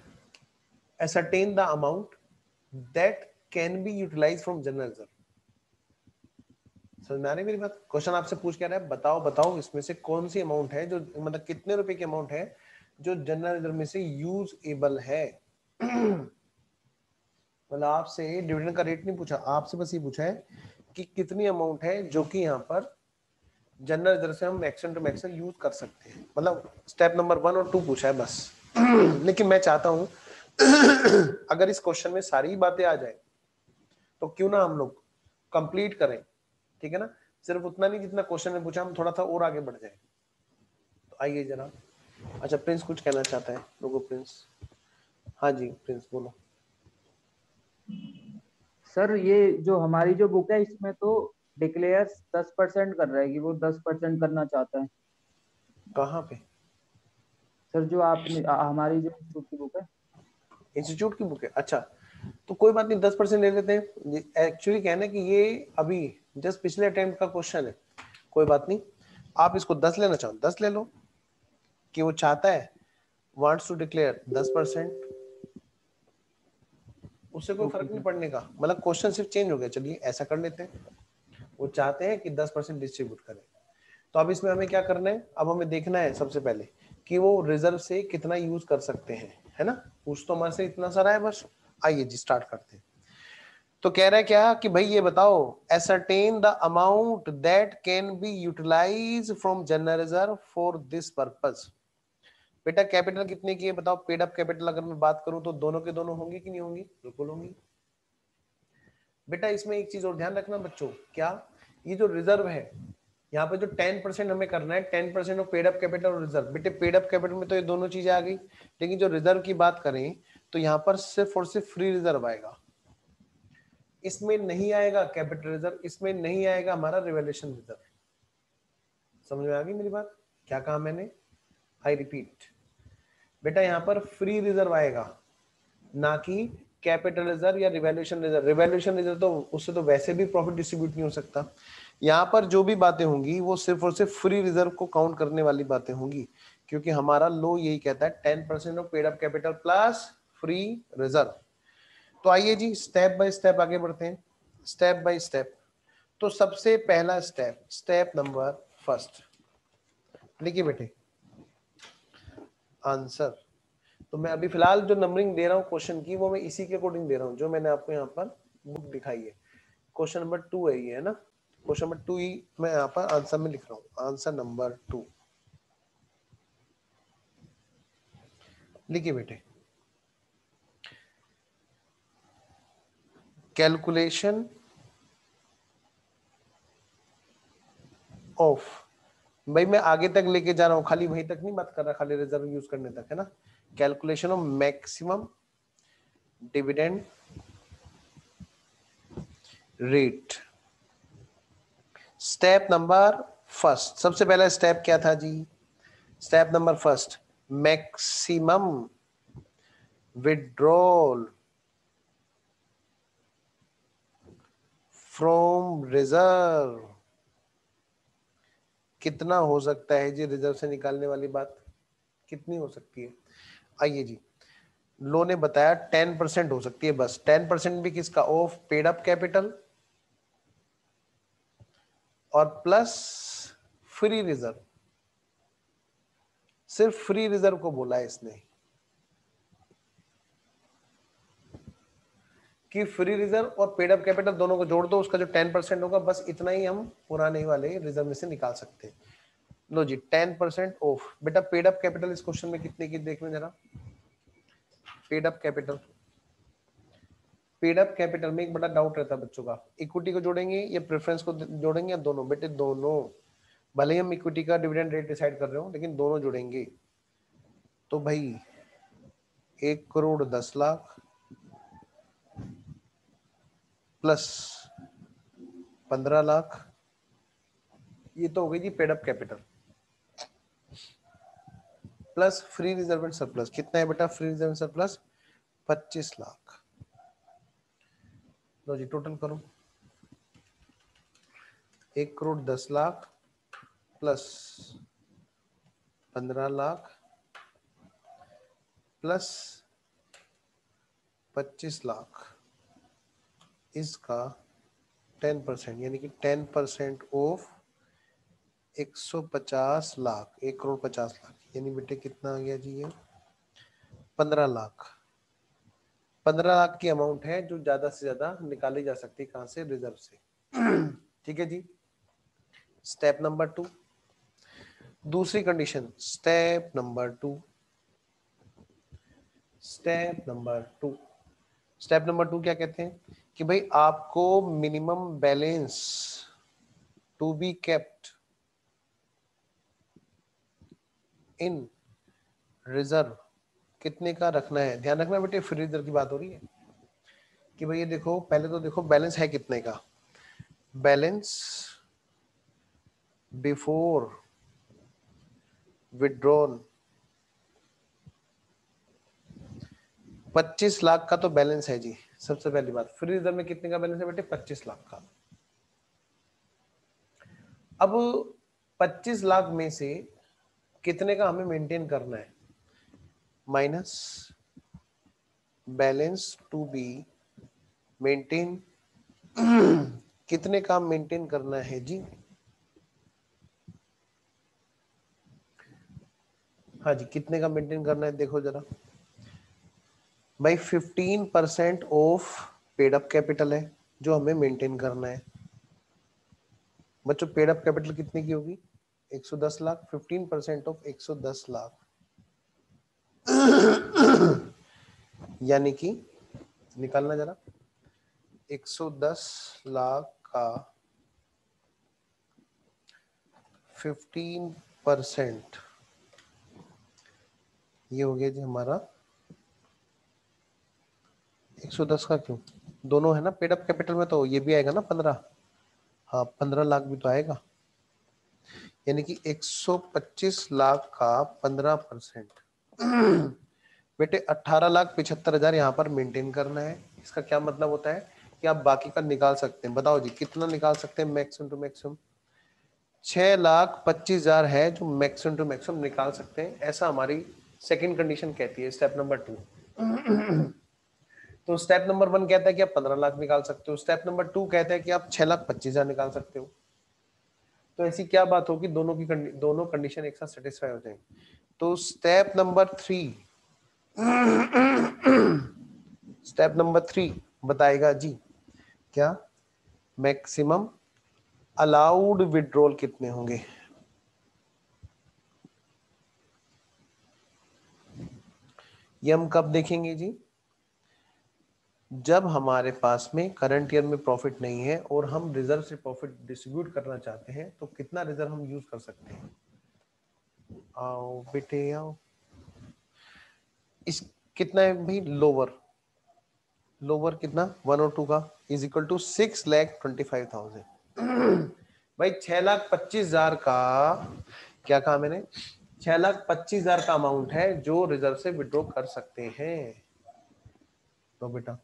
ascertain the amount that can be utilized from general reserve। समझ में आ रही मेरी बात? क्वेश्चन आपसे पूछ क्या रहा है, बताओ बताओ इसमें से कौन सी अमाउंट है जो, मतलब कितने रुपए की अमाउंट है जो जनरल रिजर्व में से यूजेबल है। मतलब आपसे डिविडेंड का रेट नहीं पूछा, आपसे बस ये पूछा है कि कितनी अमाउंट है जो कि यहाँ पर जनरल रिजर्व से हम मैक्सिमम टू मैक्सिमम यूज कर सकते हैं। मतलब स्टेप नंबर 1 और 2 पूछा है बस। लेकिन मैं चाहता हूं अगर इस क्वेश्चन में सारी बातें आ जाए तो क्यों ना हम लोग कंप्लीट करें, ठीक है ना। सिर्फ उतना नहीं जितना क्वेश्चन में पूछा, हम थोड़ा सा और आगे बढ़ जाए। तो आइए जरा। अच्छा प्रिंस कुछ कहना चाहता है, लोगो प्रिंस। हाँ जी प्रिंस बोलो। सर ये जो हमारी जो बुक है इसमें तो डिक्लेयर 10% कर रहा है कि वो 10% करना चाहता है। कहाँ पे? सर जो आपने हमारी जो इंस्टीट्यूट की बुक है। इंस्टीट्यूट की बुक है, अच्छा। तो कोई बात नहीं, 10% ले लेते हैं। एक्चुअली क्या है ना कि ये अभी जस्ट पिछले अटेम्प्ट का क्वेश्चन है। कोई बात नहीं, आप इसको 10 लेना चाहो 10 ले लो, कि वो चाहता है वांट्स टू डिक्लेयर 10%। उससे कोई ओके फर्क नहीं सर। पड़ने का, मतलब क्वेश्चन सिर्फ चेंज हो गया। चलिए ऐसा कर लेते हैं, वो चाहते हैं कि 10% डिस्ट्रीब्यूट करें। तो अब इसमें हमें क्या करना है, अब हमें देखना है सबसे पहले कि वो रिजर्व से कितना यूज कर सकते हैं, है ना। कुछ तो हमारे से इतना सारा है बस। आइए जी स्टार्ट करते हैं। तो कह रहा है क्या कि भाई ये बताओ, ascertain the amount that can be utilize from general reserve for this purpose. बेटा कैपिटल कितने की है बताओ? पेड अप कैपिटल अगर मैं बात करूं तो दोनों के दोनों होंगी कि नहीं होंगी? बिल्कुल होंगी। बेटा इसमें एक चीज और ध्यान रखना बच्चों, क्या ये जो रिजर्व है यहाँ पे जो 10% हमें करना है, 10% ऑफ पेड अप कैपिटल और रिजर्व। बेटे पेड अप कैपिटल में तो ये दोनों चीजें आ गई, लेकिन जो रिजर्व की बात करें तो यहाँ पर सिर्फ और सिर्फ फ्री रिजर्व आएगा। इसमें नहीं आएगा कैपिटल रिजर्व, इसमें नहीं आएगा हमारा रिवैल्यूएशन रिजर्व। समझ में आ गई मेरी बात? क्या कहा मैंने? आई रिपीट, बेटा यहाँ पर फ्री रिजर्व आएगा, ना कि कैपिटल रिजर्व या रिवैल्यूएशन रिजर्व। रिवैल्यूएशन रिजर्व तो उससे तो वैसे भी प्रॉफिट डिस्ट्रीब्यूट नहीं हो सकता। यहाँ पर जो भी बातें होंगी वो सिर्फ और सिर्फ फ्री रिजर्व को काउंट करने वाली बातें होंगी, क्योंकि हमारा लो यही कहता है 10% of paid up capital plus free reserve. तो आइए जी स्टेप बाय स्टेप आगे बढ़ते हैं, स्टेप बाय स्टेप। तो सबसे पहला स्टेप, स्टेप नंबर फर्स्ट, लिखिए बेटे आंसर। तो मैं अभी फिलहाल जो नंबरिंग दे रहा हूँ क्वेश्चन की, वो मैं इसी के अकॉर्डिंग दे रहा हूँ जो मैंने आपको यहाँ पर बुक दिखाई है। क्वेश्चन नंबर 2 है ये, है ना। क्वेश्चन नंबर 2 ही मैं यहाँ पर आंसर में लिख रहा हूँ, आंसर नंबर 2। लिखिए बेटे, कैलकुलेशन ऑफ, भाई मैं आगे तक लेके जा रहा हूँ, खाली वहीं तक नहीं बात कर रहा, खाली रिजर्व यूज करने तक, है ना। Calculation of maximum dividend rate. Step number first, सबसे पहला स्टेप क्या था जी? Step number first, maximum withdrawal from reserve कितना हो सकता है जी रिजर्व से निकालने वाली बात, कितनी हो सकती है? आइए जी, लो ने बताया 10% हो सकती है बस। 10% भी किसका? ऑफ पेड अप कैपिटल और प्लस फ्री रिजर्व। सिर्फ फ्री रिजर्व को बोला है इसने कि फ्री रिजर्व और पेड अप कैपिटल दोनों को जोड़ दो, उसका जो 10% होगा बस इतना ही हम पुराने वाले रिजर्व में से निकाल सकते हैं। लो जी 10% ऑफ। बेटा पेड अप कैपिटल इस क्वेश्चन में कितने की देख लें जरा। Paid up capital, paid up capital में एक बड़ा डाउट रहता है बच्चों का, इक्विटी को जोड़ेंगे या प्रेफरेंस को जोड़ेंगे या दोनों? बेटे दोनों, भले ही हम इक्विटी का डिविडेंड रेट डिसाइड कर रहे हो लेकिन दोनों जुड़ेंगे। तो भाई 1,10,00,000 प्लस 15,00,000, ये तो हो गई जी paid up capital, plus free reserve and surplus. कितना है बेटा फ्री रिजर्व एंड सरप्लस? 25,00,000। लो जी टोटल करो, 1,10,00,000 प्लस 15,00,000 प्लस 25,00,000 इसका 10%, यानी कि 10% ऑफ 150,00,000, 1,50,00,000, यानी बेटे कितना आ गया जी ये? 15,00,000। 15,00,000 की अमाउंट है जो ज्यादा से ज्यादा निकाली जा सकती है, कहां से? रिजर्व से। ठीक है जी। स्टेप नंबर 2, दूसरी condition, step number 2, step number 2, step number 2 क्या कहते हैं कि भाई आपको minimum balance to be kept in reserve कितने का रखना है? ध्यान रखना बेटे फ्री रिजर्व की बात हो रही है कि भाई ये देखो, पहले तो देखो बैलेंस है कितने का। बैलेंस बिफोर विड्रॉल 25,00,000 का तो बैलेंस है जी। सबसे पहली बात, फ्री रिजर्व में कितने का बैलेंस है बेटे? 25,00,000 का। अब 25,00,000 में से कितने का हमें मेंटेन करना है? Minus balance to be maintain, कितने का मेंटेन करना है जी? हाँ जी, कितने का मेंटेन करना है देखो जरा भाई। 15% ऑफ पेड अप कैपिटल है जो हमें मेंटेन करना है। बच्चों पेड अप कैपिटल कितने की होगी? 110,00,000। 15% ऑफ 110,00,000 यानी कि निकालना जरा, 110,00,000 का 15%, ये हो गया जी हमारा 110 का। क्यों? दोनों है ना पेड अप कैपिटल में, तो ये भी आएगा ना 15। हाँ 15,00,000 भी तो आएगा, यानी कि 125,00,000 का 15%। बेटे 18,75,000 यहाँ पर मेंटेन करना है। इसका क्या मतलब होता है कि आप बाकी का निकाल सकते हैं। बताओ जी कितना निकाल सकते हैं मैक्सिमम टू मैक्सिमम? 6,25,000 है जो मैक्सिमम टू मैक्सिमम निकाल सकते हैं, ऐसा हमारी सेकंड कंडीशन कहती है, स्टेप नंबर 2। तो स्टेप नंबर 1 कहता है कि आप 15,00,000 निकाल सकते हो, स्टेप नंबर 2 कहता है कि आप 6,25,000 निकाल सकते हो। तो ऐसी क्या बात होगी दोनों कंडीशन एक साथ सेटिस्फाई हो जाएंगे। तो स्टेप नंबर 3, स्टेप नंबर 3 बताएगा जी क्या? मैक्सिमम अलाउड विड्रॉल कितने होंगे। ये हम कब देखेंगे जी? जब हमारे पास में करंट ईयर में प्रॉफिट नहीं है और हम रिजर्व से प्रॉफिट डिस्ट्रीब्यूट करना चाहते हैं, तो कितना रिजर्व हम यूज कर सकते हैं? आओ बेटे आओ। इस कितना है भाई? लोअर, लोअर कितना 1 और 2 का इज इक्वल टू 6,25,000। भाई 6,25,000 का क्या कहा मैंने? 6,25,000 का अमाउंट है जो रिजर्व से विड्रॉ कर सकते हैं। तो बेटा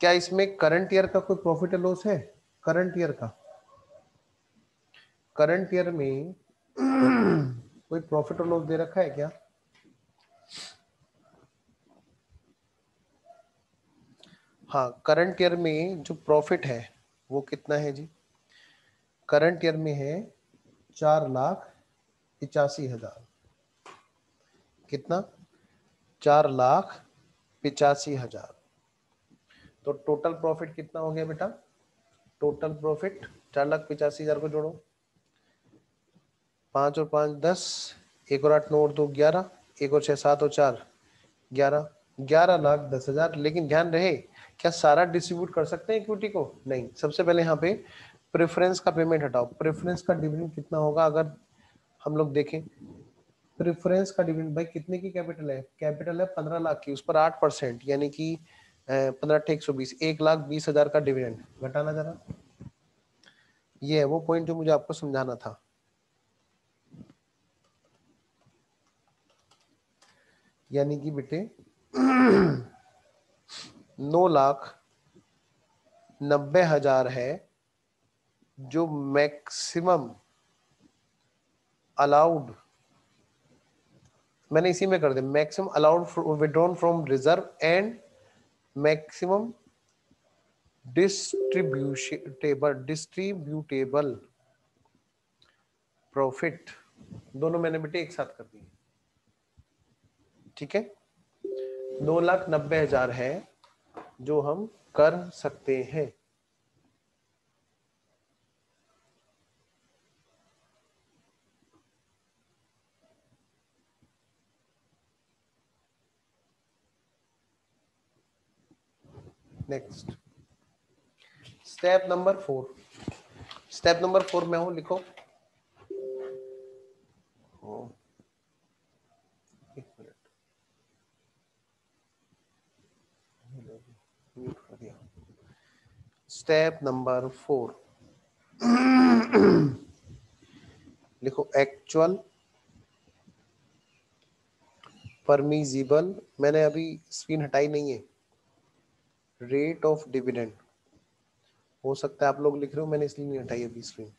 क्या इसमें करंट ईयर का कोई प्रॉफिट या लॉस है? करंट ईयर का, करंट ईयर में कोई प्रॉफिट और लॉस दे रखा है क्या? हाँ, करंट ईयर में जो प्रॉफिट है वो कितना है जी? करंट ईयर में है 4,85,000। कितना? 4,85,000। तो टोटल प्रॉफिट कितना हो गया बेटा? टोटल प्रॉफिट 4,85,000 को जोड़ो, 5 और 5 10, 1 और 8 9 और 2 11, 1 और 6 7 और 4 11, 11,10,000। लेकिन ध्यान रहे, क्या सारा डिस्ट्रीब्यूट कर सकते हैं इक्विटी को? नहीं। सबसे पहले यहाँ पे प्रेफरेंस का पेमेंट हटाओ। प्रेफरेंस का डिविडेंड कितना होगा अगर हम लोग देखें? प्रेफरेंस का डिविडेंड भाई कितने की कैपिटल है? कैपिटल है 15 लाख की, उस पर 8% यानी कि 15 × 1,20,000 का डिविडेंड घटाना जरा। ये है वो पॉइंट जो मुझे आपको समझाना था। यानी कि बेटे 9,90,000 है जो मैक्सिमम अलाउड, मैंने इसी में कर दिया, maximum allowed withdrawn from reserve and maximum distributable profit, दोनों मैंने बेटे एक साथ कर दिए। ठीक है, 9,90,000 है जो हम कर सकते हैं। Next step number 4। Step number 4 में हूं, लिखो। एक मिनट, म्यूट कर दिया। स्टेप नंबर 4 लिखो, एक्चुअल परमिजिबल, मैंने अभी स्क्रीन हटाई नहीं है, रेट ऑफ डिविडेंड। हो सकता है आप लोग लिख रहे हो, मैंने इसलिए नहीं हटाई अभी screen.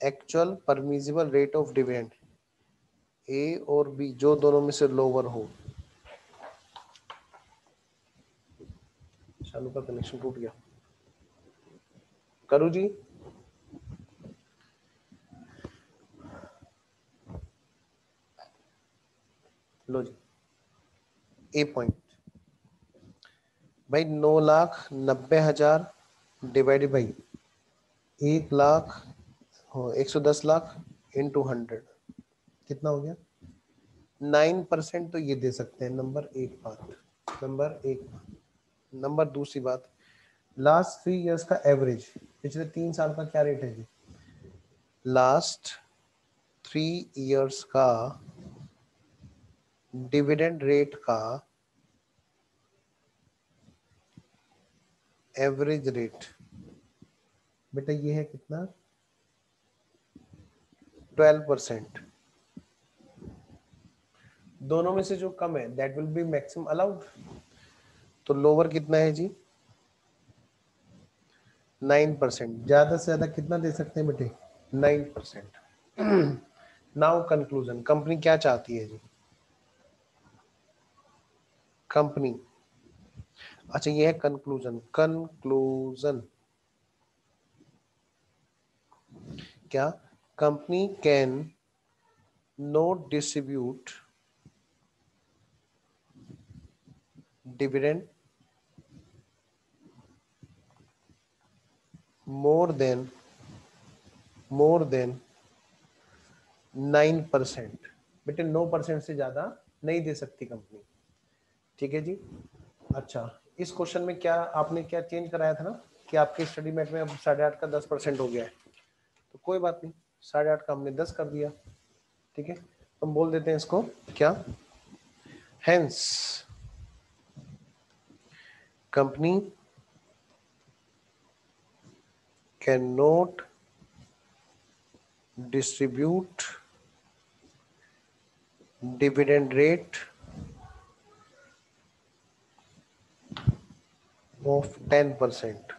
Actual permissible rate of dividend, A और बी जो दोनों में से लोअर हो। शालू का कनेक्शन टूट गया। करूँ जी? लो जी, ए पॉइंट भाई 9,90,000 डिवाइडेड बाई 1,00,000 110 लाख इंटू 100 कितना हो गया? 9% तो ये दे सकते हैं। नंबर एक बात, नंबर एक। नंबर दूसरी बात, लास्ट 3 इयर्स का एवरेज, पिछले 3 साल का क्या रेट है जी? लास्ट 3 इयर्स का डिविडेंड रेट का एवरेज रेट बेटा ये है कितना? 12%। दोनों में से जो कम है that will be maximum allowed. तो लोअर कितना है जी? 9%। ज्यादा से ज्यादा कितना दे सकते हैं बेटे? 9%। नाउ कंक्लूजन, कंपनी क्या चाहती है जी? कंपनी, अच्छा ये है कंक्लूजन। कंक्लूजन क्या? Company can not distribute dividend more than 9%। बेटे 9% से ज्यादा नहीं दे सकती कंपनी। ठीक है जी। अच्छा, इस क्वेश्चन में क्या आपने क्या चेंज कराया था ना कि आपके स्टडी मेट में अब 8.5 का 10% हो गया है, तो कोई बात नहीं, 8.5 का हमने 10 कर दिया। ठीक है, हम बोल देते हैं इसको क्या? Hence company can not distribute dividend rate of 10%।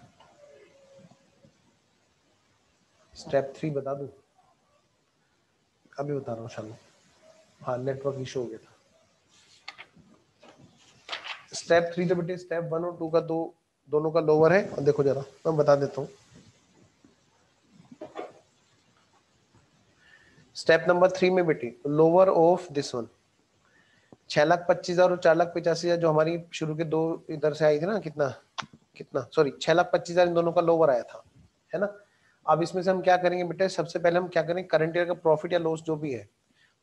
Step 3 बता दूं, अभी बता रहा हूँ शाम में। हाँ नेटवर्क इशू हो गया था। स्टेप 3 तो बेटे स्टेप 1 और 2 का दोनों का लोअर है। और देखो जरा मैं बता देता हूँ। स्टेप नंबर 3 में बेटे लोअर ऑफ दिस वन 6,25,000 और 4,85,000 जो हमारी शुरू के दो इधर से आई थी ना, कितना सॉरी 6,25,000 इन दोनों का लोअर आया था, है ना। अब इसमें से हम क्या करेंगे बेटे, सबसे पहले हम क्या करेंगे, करंट ईयर का प्रॉफिट या लॉस जो भी है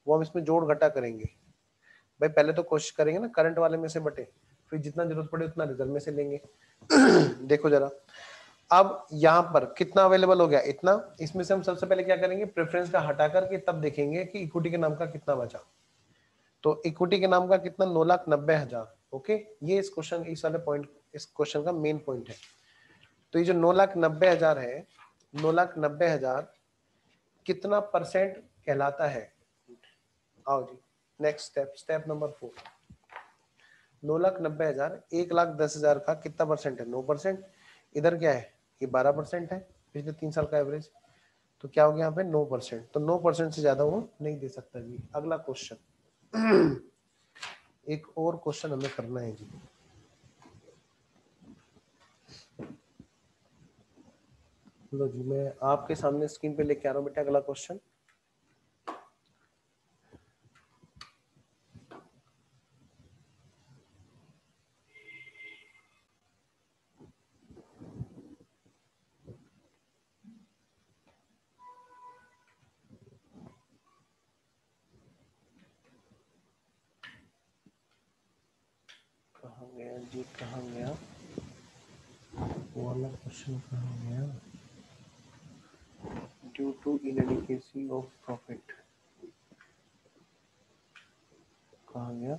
वो हम इसमें जोड़ घटा करेंगे। भाई पहले तो कोशिश करेंगे ना करंट वाले में से बटे, फिर जितना जरूरत पड़े उतना रिजर्व में से लेंगे। देखो जरा, अब यहाँ पर कितना अवेलेबल हो गया, इतना। इसमें से हम सबसे पहले क्या करेंगे, प्रेफरेंस का हटा करके तब देखेंगे कि इक्विटी के नाम का कितना बचा। तो इक्विटी के नाम का कितना, 9,90,000। ओके, ये इस क्वेश्चन, इस वाले पॉइंट, इस क्वेश्चन का मेन पॉइंट है। तो ये जो 9,90,000 है, 9,90,000 कितना परसेंट कहलाता है। आओ जी नेक्स्ट स्टेप, स्टेप नंबर 4। 9,90,000 1,10,000 का कितना परसेंट है, 9%। इधर क्या है, ये 12% है, पिछले 3 साल का एवरेज। तो क्या हो गया यहाँ पे 9%। तो 9% से ज्यादा वो नहीं दे सकता जी। अगला क्वेश्चन, एक और क्वेश्चन हमें करना है जी। लो जी, मैं आपके सामने स्क्रीन पे लेके आ रहा हूँ बेटा अगला क्वेश्चन। कहाँ गया जी, कहाँ गया वो वाला क्वेश्चन, कहाँ गया। Due to inadequacy of profit, कहाँ गया,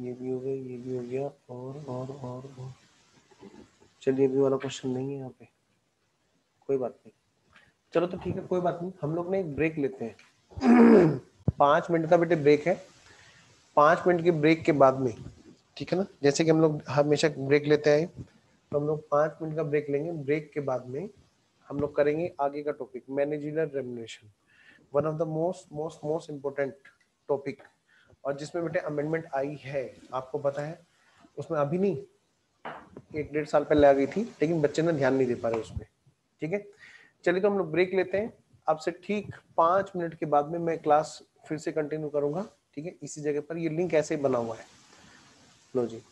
ये भी हो गया, ये भी हो गया, और चलिए अभी वाला क्वेश्चन नहीं है यहाँ पे, कोई बात नहीं। चलो तो ठीक है, कोई बात नहीं, हम लोग ने एक ब्रेक लेते हैं। 5 मिनट का बेटे ब्रेक है। 5 मिनट के ब्रेक के बाद में, ठीक है ना, जैसे कि हम लोग हमेशा ब्रेक लेते हैं, तो हम लोग 5 मिनट का ब्रेक लेंगे। ब्रेक के बाद में हम लोग करेंगे आगे का topic, managerial remuneration, one of the most most most important topic. और जिसमें बेटे अमेंडमेंट आई है, आपको पता है, उसमें अभी नहीं, 1-1.5 साल पहले आ गई थी, लेकिन बच्चे ना ध्यान नहीं दे पा रहे उसमें। ठीक है, चलिए तो हम लोग ब्रेक लेते हैं। आपसे ठीक 5 मिनट के बाद में मैं क्लास फिर से कंटिन्यू करूंगा। ठीक है, इसी जगह पर, ये लिंक ऐसे ही बना हुआ है। लो जी।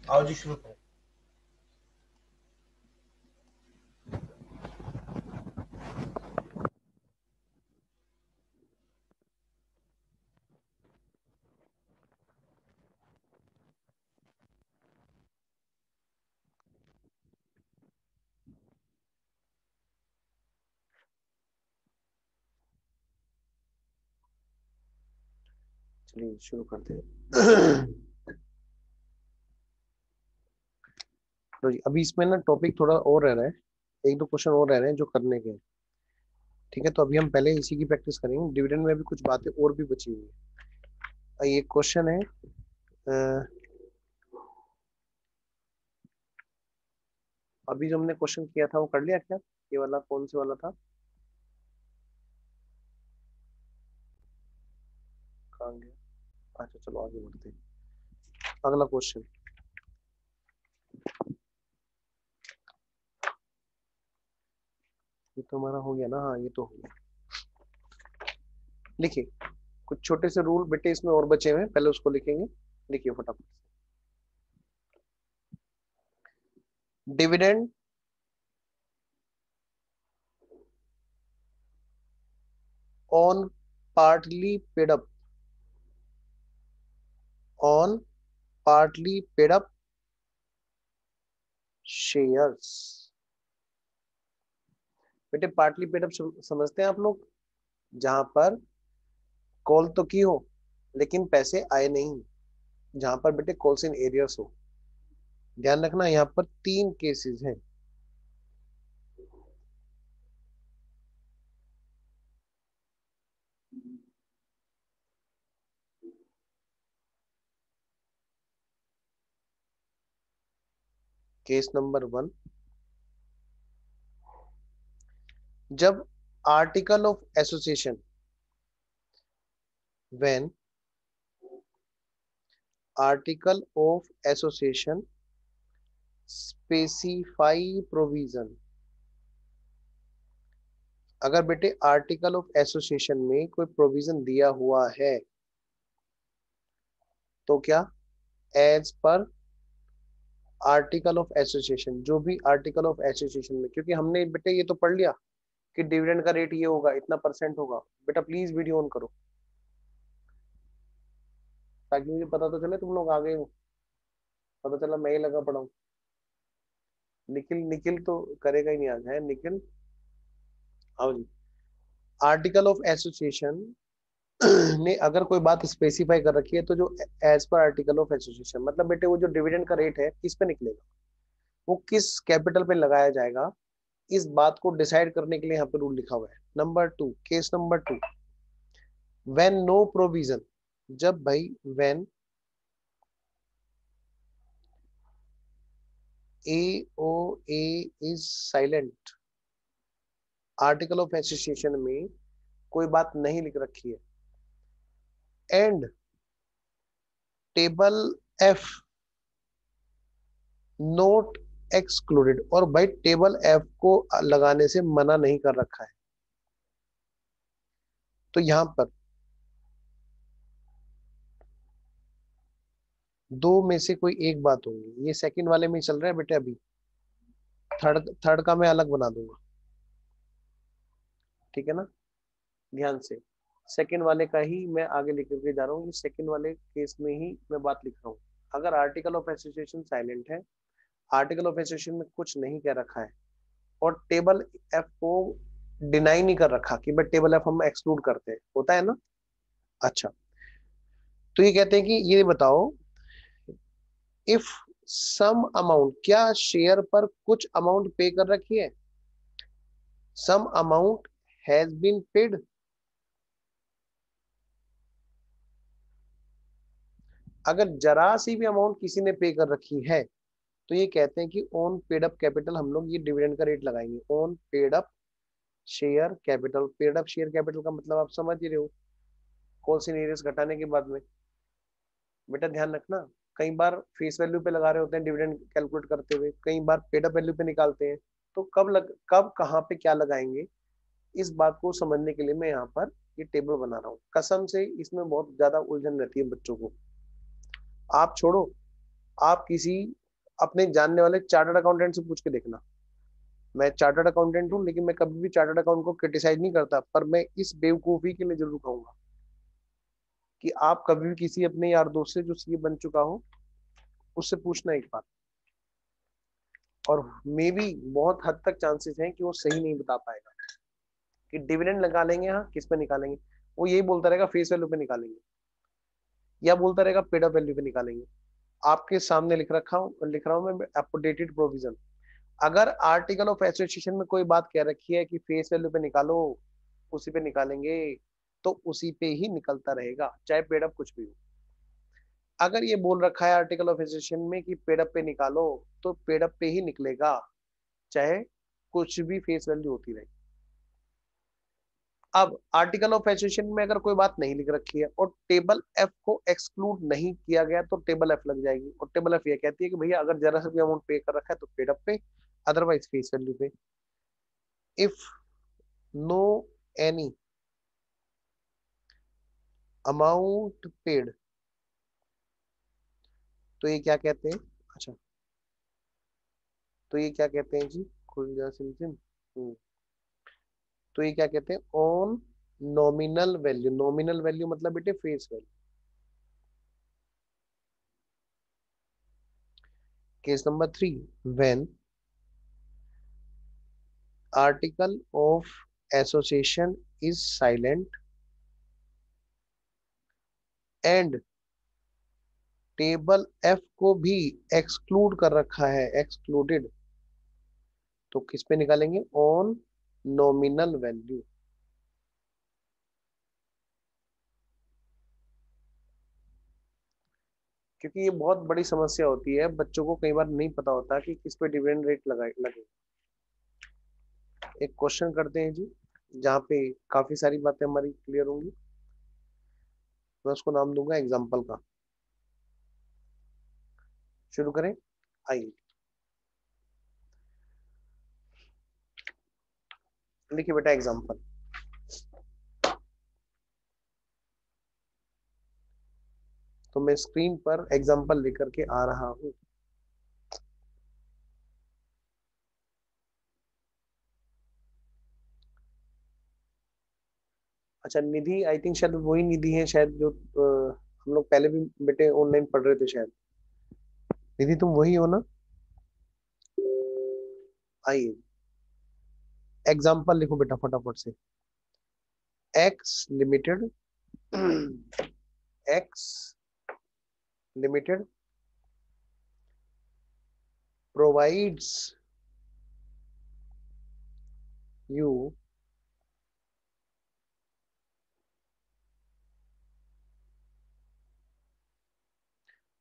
आओ जी शुरू करें। चलिए शुरू करते हैं। तो जी अभी इसमें ना टॉपिक थोड़ा और रह रहा है, एक दो क्वेश्चन और रह रहे हैं जो करने के हैं। ठीक है, तो अभी हम पहले इसी की प्रैक्टिस करेंगे। डिविडेंड में भी कुछ बातें और भी बची हुई है। ये क्वेश्चन है अभी जो हमने क्वेश्चन किया था वो कर लिया क्या? ये वाला कौन से वाला था? कहाँ गया? अच्छा चलो आगे बढ़ते हैं। अगला क्वेश्चन, ये तो हमारा हो गया ना। हाँ ये तो हो गया। लिखिए कुछ छोटे से रूल बेटे इसमें और बचे हुए हैं, पहले उसको लिखेंगे। लिखिए फटाफट। Dividend on partly paid up, on partly paid up shares. बेटे पार्टली पेड अप समझते हैं आप लोग? जहां पर कॉल तो की हो लेकिन पैसे आए नहीं, जहां पर बेटे कॉल्स इन एरियर्स हो। ध्यान रखना यहाँ पर तीन केसेस हैं। केस नंबर 1, जब article of association, when article of association specify provision. अगर बेटे आर्टिकल ऑफ एसोसिएशन में कोई प्रोविजन दिया हुआ है तो क्या, as per article of association, जो भी आर्टिकल ऑफ एसोसिएशन में, क्योंकि हमने बेटे ये तो पढ़ लिया कि डिविडेंड का रेट ये होगा, इतना परसेंट होगा। बेटा प्लीज वीडियो ऑन करो ताकि मुझे पता तो चले तुम लोग आ गए हो। पता चला मैं ही लगा पड़ा हूँ। निखिल, निखिल तो करेगा ही नहीं आज, है निखिल? आओ जी। आर्टिकल ऑफ एसोसिएशन ने अगर कोई बात स्पेसिफाई कर रखी है तो जो as per article of association, मतलब बेटे वो जो डिविडेंड का रेट है किस पे निकलेगा, वो किस कैपिटल पे लगाया जाएगा, इस बात को डिसाइड करने के लिए यहाँ पे रूल लिखा हुआ है। Number 2, case number 2, when no provision, जब भाई when AOA is silent, article of association में कोई बात नहीं लिख रखी है, and table F note excluded, और भाई टेबल F को लगाने से मना नहीं कर रखा है, तो यहां पर दो में से कोई एक बात होगी। ये सेकंड वाले में चल रहा है बेटे, अभी थर्ड थर्ड का मैं अलग बना दूंगा। ठीक है ना, ध्यान से सेकंड वाले का ही मैं आगे लिख के जा रहा हूँ। सेकंड वाले केस में ही मैं बात लिख रहा हूँ। अगर आर्टिकल ऑफ एसोसिएशन साइलेंट है, आर्टिकल ऑफ एसोसिएशन में कुछ नहीं कह रखा है, और टेबल F को डिनाई नहीं कर रखा कि भाई टेबल F हम एक्सक्लूड करते हैं, होता है ना। अच्छा, तो ये कहते हैं कि ये बताओ, इफ सम अमाउंट, क्या शेयर पर कुछ अमाउंट पे कर रखी है, some amount has been paid, अगर जरा सी भी अमाउंट किसी ने पे कर रखी है तो ये कहते हैं कि ऑन पेड अप कैपिटल हम लोग ये डिविडेंड का रेट लगाएंगे। On paid up share capital, paid up share capital का मतलब आप समझ ही रहे हो, कॉल सीनियर्स घटाने के बाद में। बेटा ध्यान रखना, कई बार फेस वैल्यू पे लगा रहे होते हैं डिविडेंड कैलकुलेट करते हुए, कई बार पेड अप वैल्यू पे निकालते हैं, तो कब कहाँ पे क्या लगाएंगे, इस बात को समझने के लिए मैं यहाँ पर ये टेबल बना रहा हूँ। कसम से इसमें बहुत ज्यादा उलझन रहती है बच्चों को। आप छोड़ो, आप किसी अपने जानने वाले चार्टर्ड अकाउंटेंट से पूछ के देखना। मैं चार्टर्ड अकाउंटेंट हूँ, लेकिन मैं कभी भी चार्टर्ड अकाउंट को क्रिटिसाइज नहीं करता, पर मैं इस बेवकूफी के लिए जरूर कहूंगा कि आप कभी भी किसी अपने यार दोस्त से जो सीए बन चुका हो उससे पूछना एक बार, और मे बी बहुत हद तक चांसेस हैं कि वो सही नहीं बता पाएगा कि डिविडेंड निकालेंगे, हाँ किस पे निकालेंगे, वो यही बोलता रहेगा फेस वैल्यू पे निकालेंगे, या बोलता रहेगा पेड अप वैल्यू पे निकालेंगे। आपके सामने लिख रहा हूँ मैं अपडेटेड प्रोविजन। अगर आर्टिकल ऑफ एसोसिएशन में कोई बात कह रखी है कि फेस वैल्यू पे निकालो, उसी पे निकालेंगे, तो उसी पे ही निकलता रहेगा, चाहे पेड अप कुछ भी हो। अगर ये बोल रखा है आर्टिकल ऑफ एसोसिएशन में कि पेड अप पे निकालो, तो पेड अप पे ही निकलेगा, चाहे कुछ भी फेस वैल्यू होती रहे। अब आर्टिकल ऑफ एसोसिएशन में अगर कोई बात नहीं लिख रखी है और टेबल एफ को एक्सक्लूड नहीं किया गया, तो टेबल एफ लग जाएगी, और टेबल एफ ये कहती है कि भैया अगर जरा सा भी अमाउंट पे कर रखा है तो पेड अप पे, अदरवाइज फेस वैल्यू पे। If no any amount paid, तो ये क्या कहते हैं, अच्छा तो ये क्या कहते हैं जी, खुल जा सिम सिम। तो ये क्या कहते हैं, on nominal value. Nominal value मतलब बेटे face value. Case number 3, when article of association is silent and table F को भी एक्सक्लूड कर रखा है, एक्सक्लूडेड, तो किस पे निकालेंगे, ऑन नॉमिनल वैल्यू। क्योंकि ये बहुत बड़ी समस्या होती है, बच्चों को कई बार नहीं पता होता कि किस पे डिविडेंड रेट लगाए लगे। एक क्वेश्चन करते हैं जी, जहाँ पे काफी सारी बातें हमारी क्लियर होंगी। मैं उसको नाम दूंगा एग्जाम्पल का। शुरू करें, आइए लिखिए बेटा एग्जाम्पल। तो मैं स्क्रीन पर एग्जाम्पल लेकर के आ रहा हूं। अच्छा, निधि आई थिंक शायद वही निधि है शायद जो हम लोग पहले भी बेटे ऑनलाइन पढ़ रहे थे शायद। निधि तुम वही हो ना? आइए एग्जाम्पल लिखो बेटा फटाफट से। X limited X limited provides you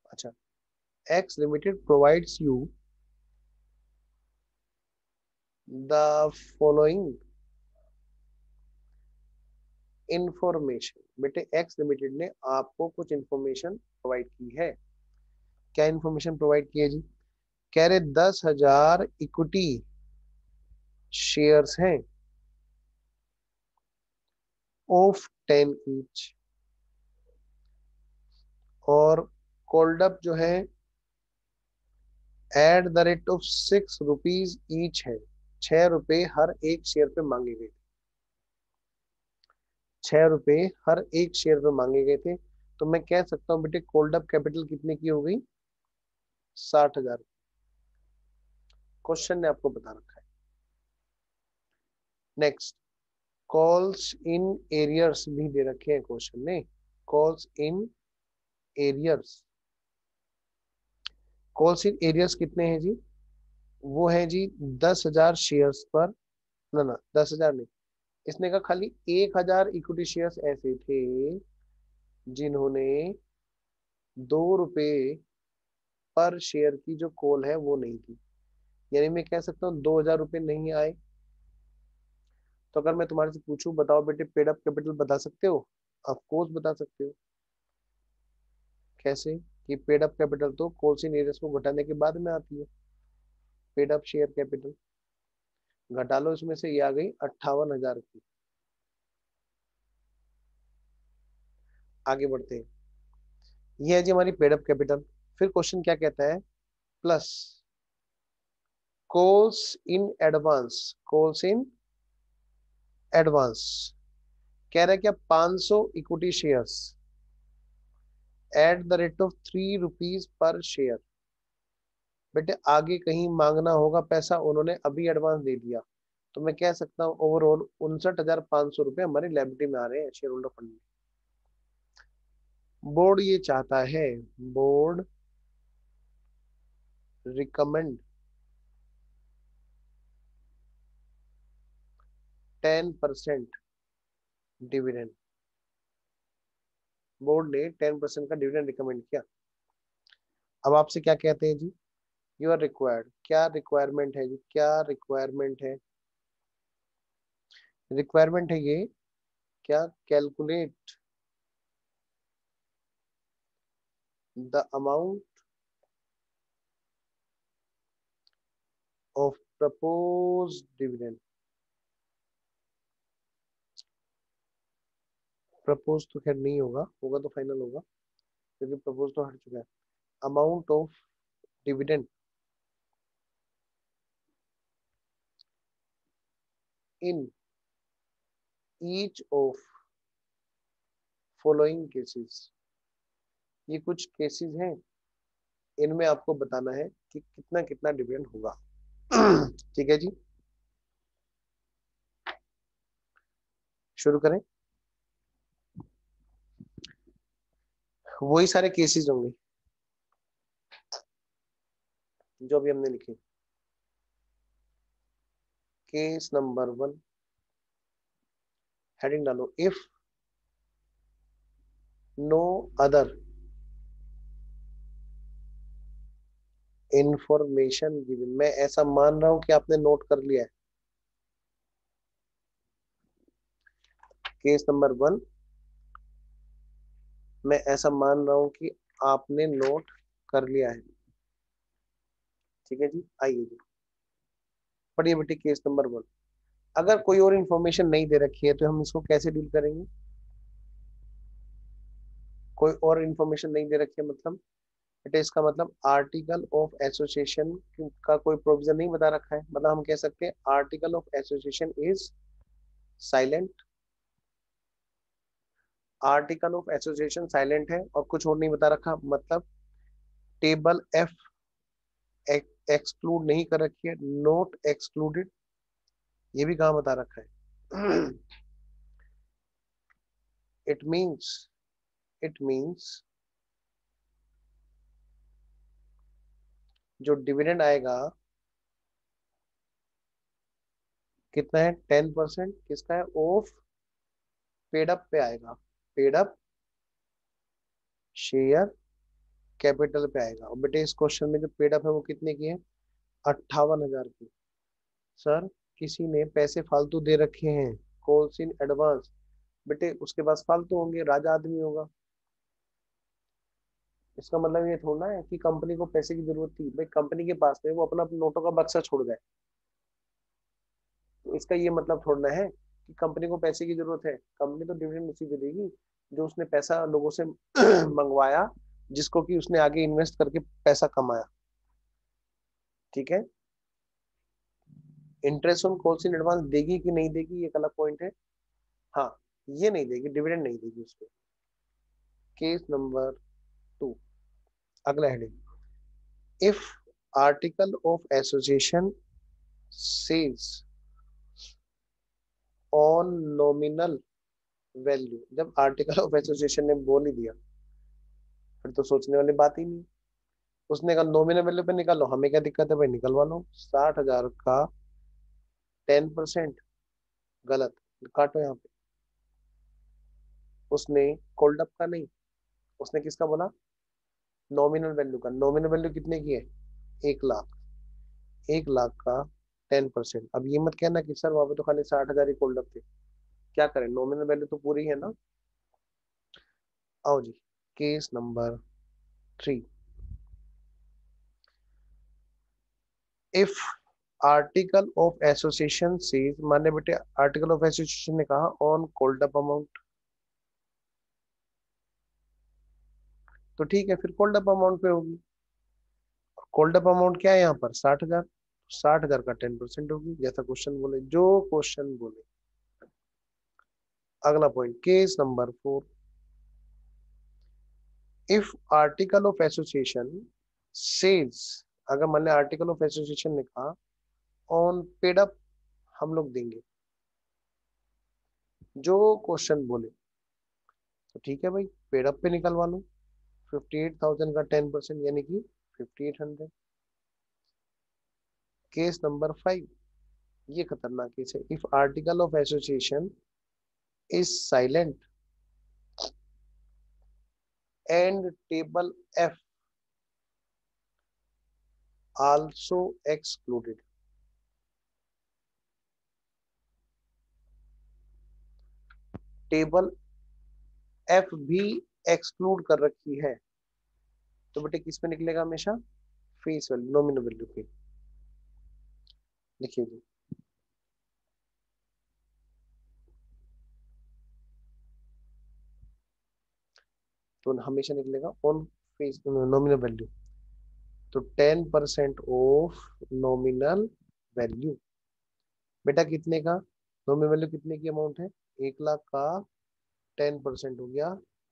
अच्छा, X limited provides you the following information. बेटे एक्स लिमिटेड ने आपको कुछ इंफॉर्मेशन प्रोवाइड की है। क्या इंफॉर्मेशन प्रोवाइड की है जी? कह रहे 10,000 इक्विटी शेयर्स हैं ऑफ 10 ईच, और कोल्डअप जो है eight the rate of 6 rupees each है। 6 रुपए हर एक शेयर पे मांगे गए थे। 6 रुपए हर एक शेयर पे मांगे गए थे। तो मैं कह सकता हूँ बेटे कोल्डअप कैपिटल कितने की हो गई, 60,000। क्वेश्चन ने आपको बता रखा है। नेक्स्ट, कॉल्स इन एरियर्स भी दे रखे हैं क्वेश्चन ने। Calls in arrears, calls in arrears कितने हैं जी? वो है जी 10,000 शेयर्स पर, ना ना 10,000 नहीं, इसने कहा खाली 1,000 इक्विटी शेयर्स ऐसे थे जिन्होंने 2 रुपए पर शेयर की जो कॉल है वो नहीं थी। यानी मैं कह सकता हूँ 2,000 रुपये नहीं आए। तो अगर मैं तुम्हारे से पूछूं बताओ बेटे पेड अप कैपिटल बता सकते हो? ऑफ कोर्स बता सकते हो। कैसे? कि पेड अप कैपिटल तो कॉल्स इन एरियर्स को घटाने के बाद में आती है। पेड अप शेयर कैपिटल घटा लो, इसमें से ये आ गई 58,000 की। आगे बढ़ते हैं, ये है जी हमारी पेड अप कैपिटल। फिर क्वेश्चन क्या कहता है, plus calls in advance, calls in advance. कह रहा है क्या 500 equity shares at the rate of 3 rupees per share. बेटे आगे कहीं मांगना होगा पैसा, उन्होंने अभी एडवांस दे दिया, तो मैं कह सकता हूँ ओवरऑल 59,500 रुपए हमारी लायबिलिटी में आ रहे हैं शेयर होल्डर फंड में। बोर्ड ये चाहता है, बोर्ड रिकमेंड 10% डिविडेंड। बोर्ड ने 10% का डिविडेंड रिकमेंड किया। अब आपसे क्या कहते हैं जी, यू आर रिक्वायर्ड, क्या रिक्वायरमेंट है जी, क्या रिक्वायरमेंट है, रिक्वायरमेंट है ये क्या, calculate the amount of propose dividend. Propose तो खैर नहीं होगा, होगा तो फाइनल होगा, क्योंकि प्रपोज तो हट चुका है। Amount of dividend in each of following cases. ये कुछ केसेस हैं, इनमें आपको बताना है कि कितना कितना डिविडेंड होगा। ठीक है जी, शुरू करें। वही सारे केसेस होंगे जो अभी हमने लिखे। केस नंबर 1, हेडिंग डालो, if no other information given. मैं ऐसा मान रहा हूं कि आपने नोट कर लिया है। केस नंबर 1, मैं ऐसा मान रहा हूं कि आपने नोट कर लिया है। ठीक है जी, आइए जी, पढ़िए बेटे केस नंबर 1। अगर कोई और इंफॉर्मेशन नहीं दे रखी है तो हम इसको कैसे डील करेंगे। कोई और इंफॉर्मेशन नहीं दे रखी है मतलब बेटे इसका मतलब आर्टिकल ऑफ एसोसिएशन का कोई प्रोविजन नहीं बता रखा है, मतलब हम कह सकते हैं article of association is silent. Article of association silent है और कुछ और नहीं बता रखा, मतलब टेबल एफ एक्सक्लूड नहीं कर रखी है, नोट एक्सक्लूडेड ये भी कहाँ बता रखा है। इट मीन्स, इट मीन्स जो डिविडेंड आएगा कितना है, 10% किसका है, ऑफ पेड अप पे आएगा, पेड अप शेयर कैपिटल पे आएगा। और बेटे इस क्वेश्चन में जो पेड अप है वो कितने की है, 58,000 की। सर किसी ने पैसे फालतू दे रखे हैं, कॉल्स इन एडवांस। बेटे उसके पास फालतू होंगे, राजा आदमी होगा। इसका मतलब ये थोड़ा है कि कंपनी को पैसे की जरूरत थी, भाई कंपनी के पास में वो अपना नोटों का बक्सा छोड़ गए, तो इसका ये मतलब थोड़ा है कि कंपनी को पैसे की जरूरत है। कंपनी तो डिविडेंड उसी को देगी जो उसने पैसा लोगों से मंगवाया, जिसको कि उसने आगे इन्वेस्ट करके पैसा कमाया। ठीक है, interest on calls in advance देगी कि नहीं देगी ये एक अलग पॉइंट है। हाँ, ये नहीं देगी, डिविडेंड नहीं देगी उसको। केस नंबर 2, अगला heading, if article of association says on nominal value. जब आर्टिकल ऑफ एसोसिएशन ने बोल ही दिया फिर तो सोचने वाली बात ही नहीं। उसने कहा नॉमिनल वैल्यू पे निकालो, हमें क्या दिक्कत है भाई, निकलवा लो। 60,000 का 10% गलत, काटो यहाँ पे। उसने कोल्ड अप का नहीं, उसने किसका बोला, नॉमिनल वैल्यू का। नॉमिनल वैल्यू कितने की है, 1 लाख। 1 लाख का 10%। अब ये मत कहना कि सर वहां पे तो खाली 60,000 ही कोल्ड अप थे, क्या करें, नॉमिनल वैल्यू तो पूरी है ना। आओ जी, case number 3, if article of association says, माने बेटे आर्टिकल ऑफ एसोसिएशन ने कहा ऑन कोल्ड अप अमाउंट, तो ठीक है फिर कोल्ड अप अमाउंट पे होगी। कॉल्ड अप अमाउंट क्या है यहाँ पर 60,000, 60,000 का 10% होगी, जैसा क्वेश्चन बोले, जो क्वेश्चन बोले। अगला point, case number 4, if article of association says, अगर मान लिया आर्टिकल ऑफ एसोसिएशन ने कहा ऑन पेड अप हम लोग देंगे, जो क्वेश्चन बोले, तो ठीक है भाई, पेड अप पे निकलवा लो, 58,000 का 10% यानी कि 5800। केस नंबर 5, ये खतरनाक केस है, if article of association is silent and table F also excluded. Table F भी एक्सक्लूड कर रखी है, तो बेटे किस पे निकलेगा हमेशा, फेस वैल्यू, नॉमिनल वैल्यू पे। लिखिए जी, तो हमेशा निकलेगा ऑन फेस नॉमिनल वैल्यू, तो 10% ऑफ नॉमिनल वैल्यू। बेटा कितने का, नॉमिनल वैल्यू कितने की अमाउंट है, 1,00,000 का 10% हो गया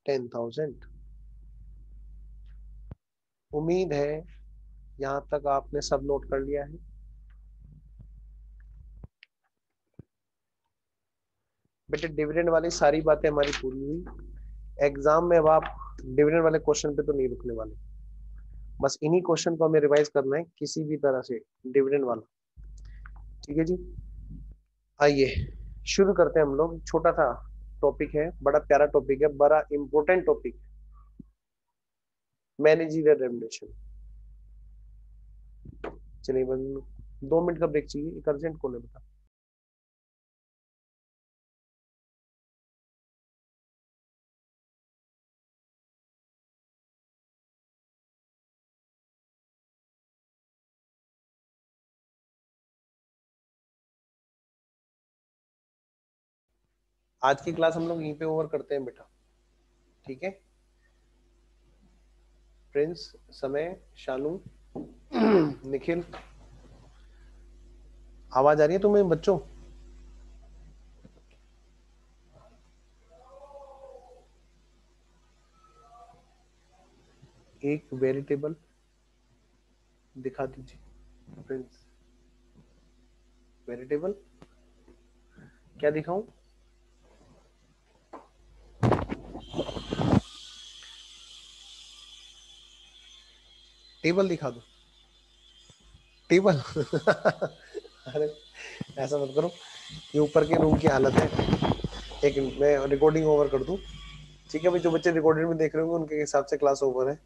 10,000। उम्मीद है यहां तक आपने सब नोट कर लिया है। बेटे डिविडेंड वाली सारी बातें हमारी पूरी हुई। एग्जाम में अब आप डिविडेंड वाले क्वेश्चन पे तो नहीं रुकने वाले, बस इन्हीं क्वेश्चन को हमें रिवाइज करना है किसी भी तरह से, डिविडेंड वाला। ठीक है जी, आइए शुरू करते हैं हम लोग। छोटा सा टॉपिक है, बड़ा प्यारा टॉपिक है, बड़ा इंपॉर्टेंट टॉपिक, मैनेजरियल रेमुनरेशन। चलिए 2 मिनट का ब्रेक चाहिए, एक अर्जेंट कॉल है, बता। आज की क्लास हम लोग यहीं पे ओवर करते हैं बेटा, ठीक है। प्रिंस, समय, शानू, निखिल, आवाज आ रही है तुम्हें बच्चों? एक वेरिएबल दिखा दीजिए प्रिंस। वेरिएबल क्या दिखाऊं? टेबल दिखा दो, टेबल। अरे ऐसा मत करो, ये ऊपर के रूम की हालत है। एक मैं रिकॉर्डिंग ओवर कर दूं, ठीक है भाई, जो बच्चे रिकॉर्डिंग में देख रहे होंगे उनके हिसाब से क्लास ओवर है।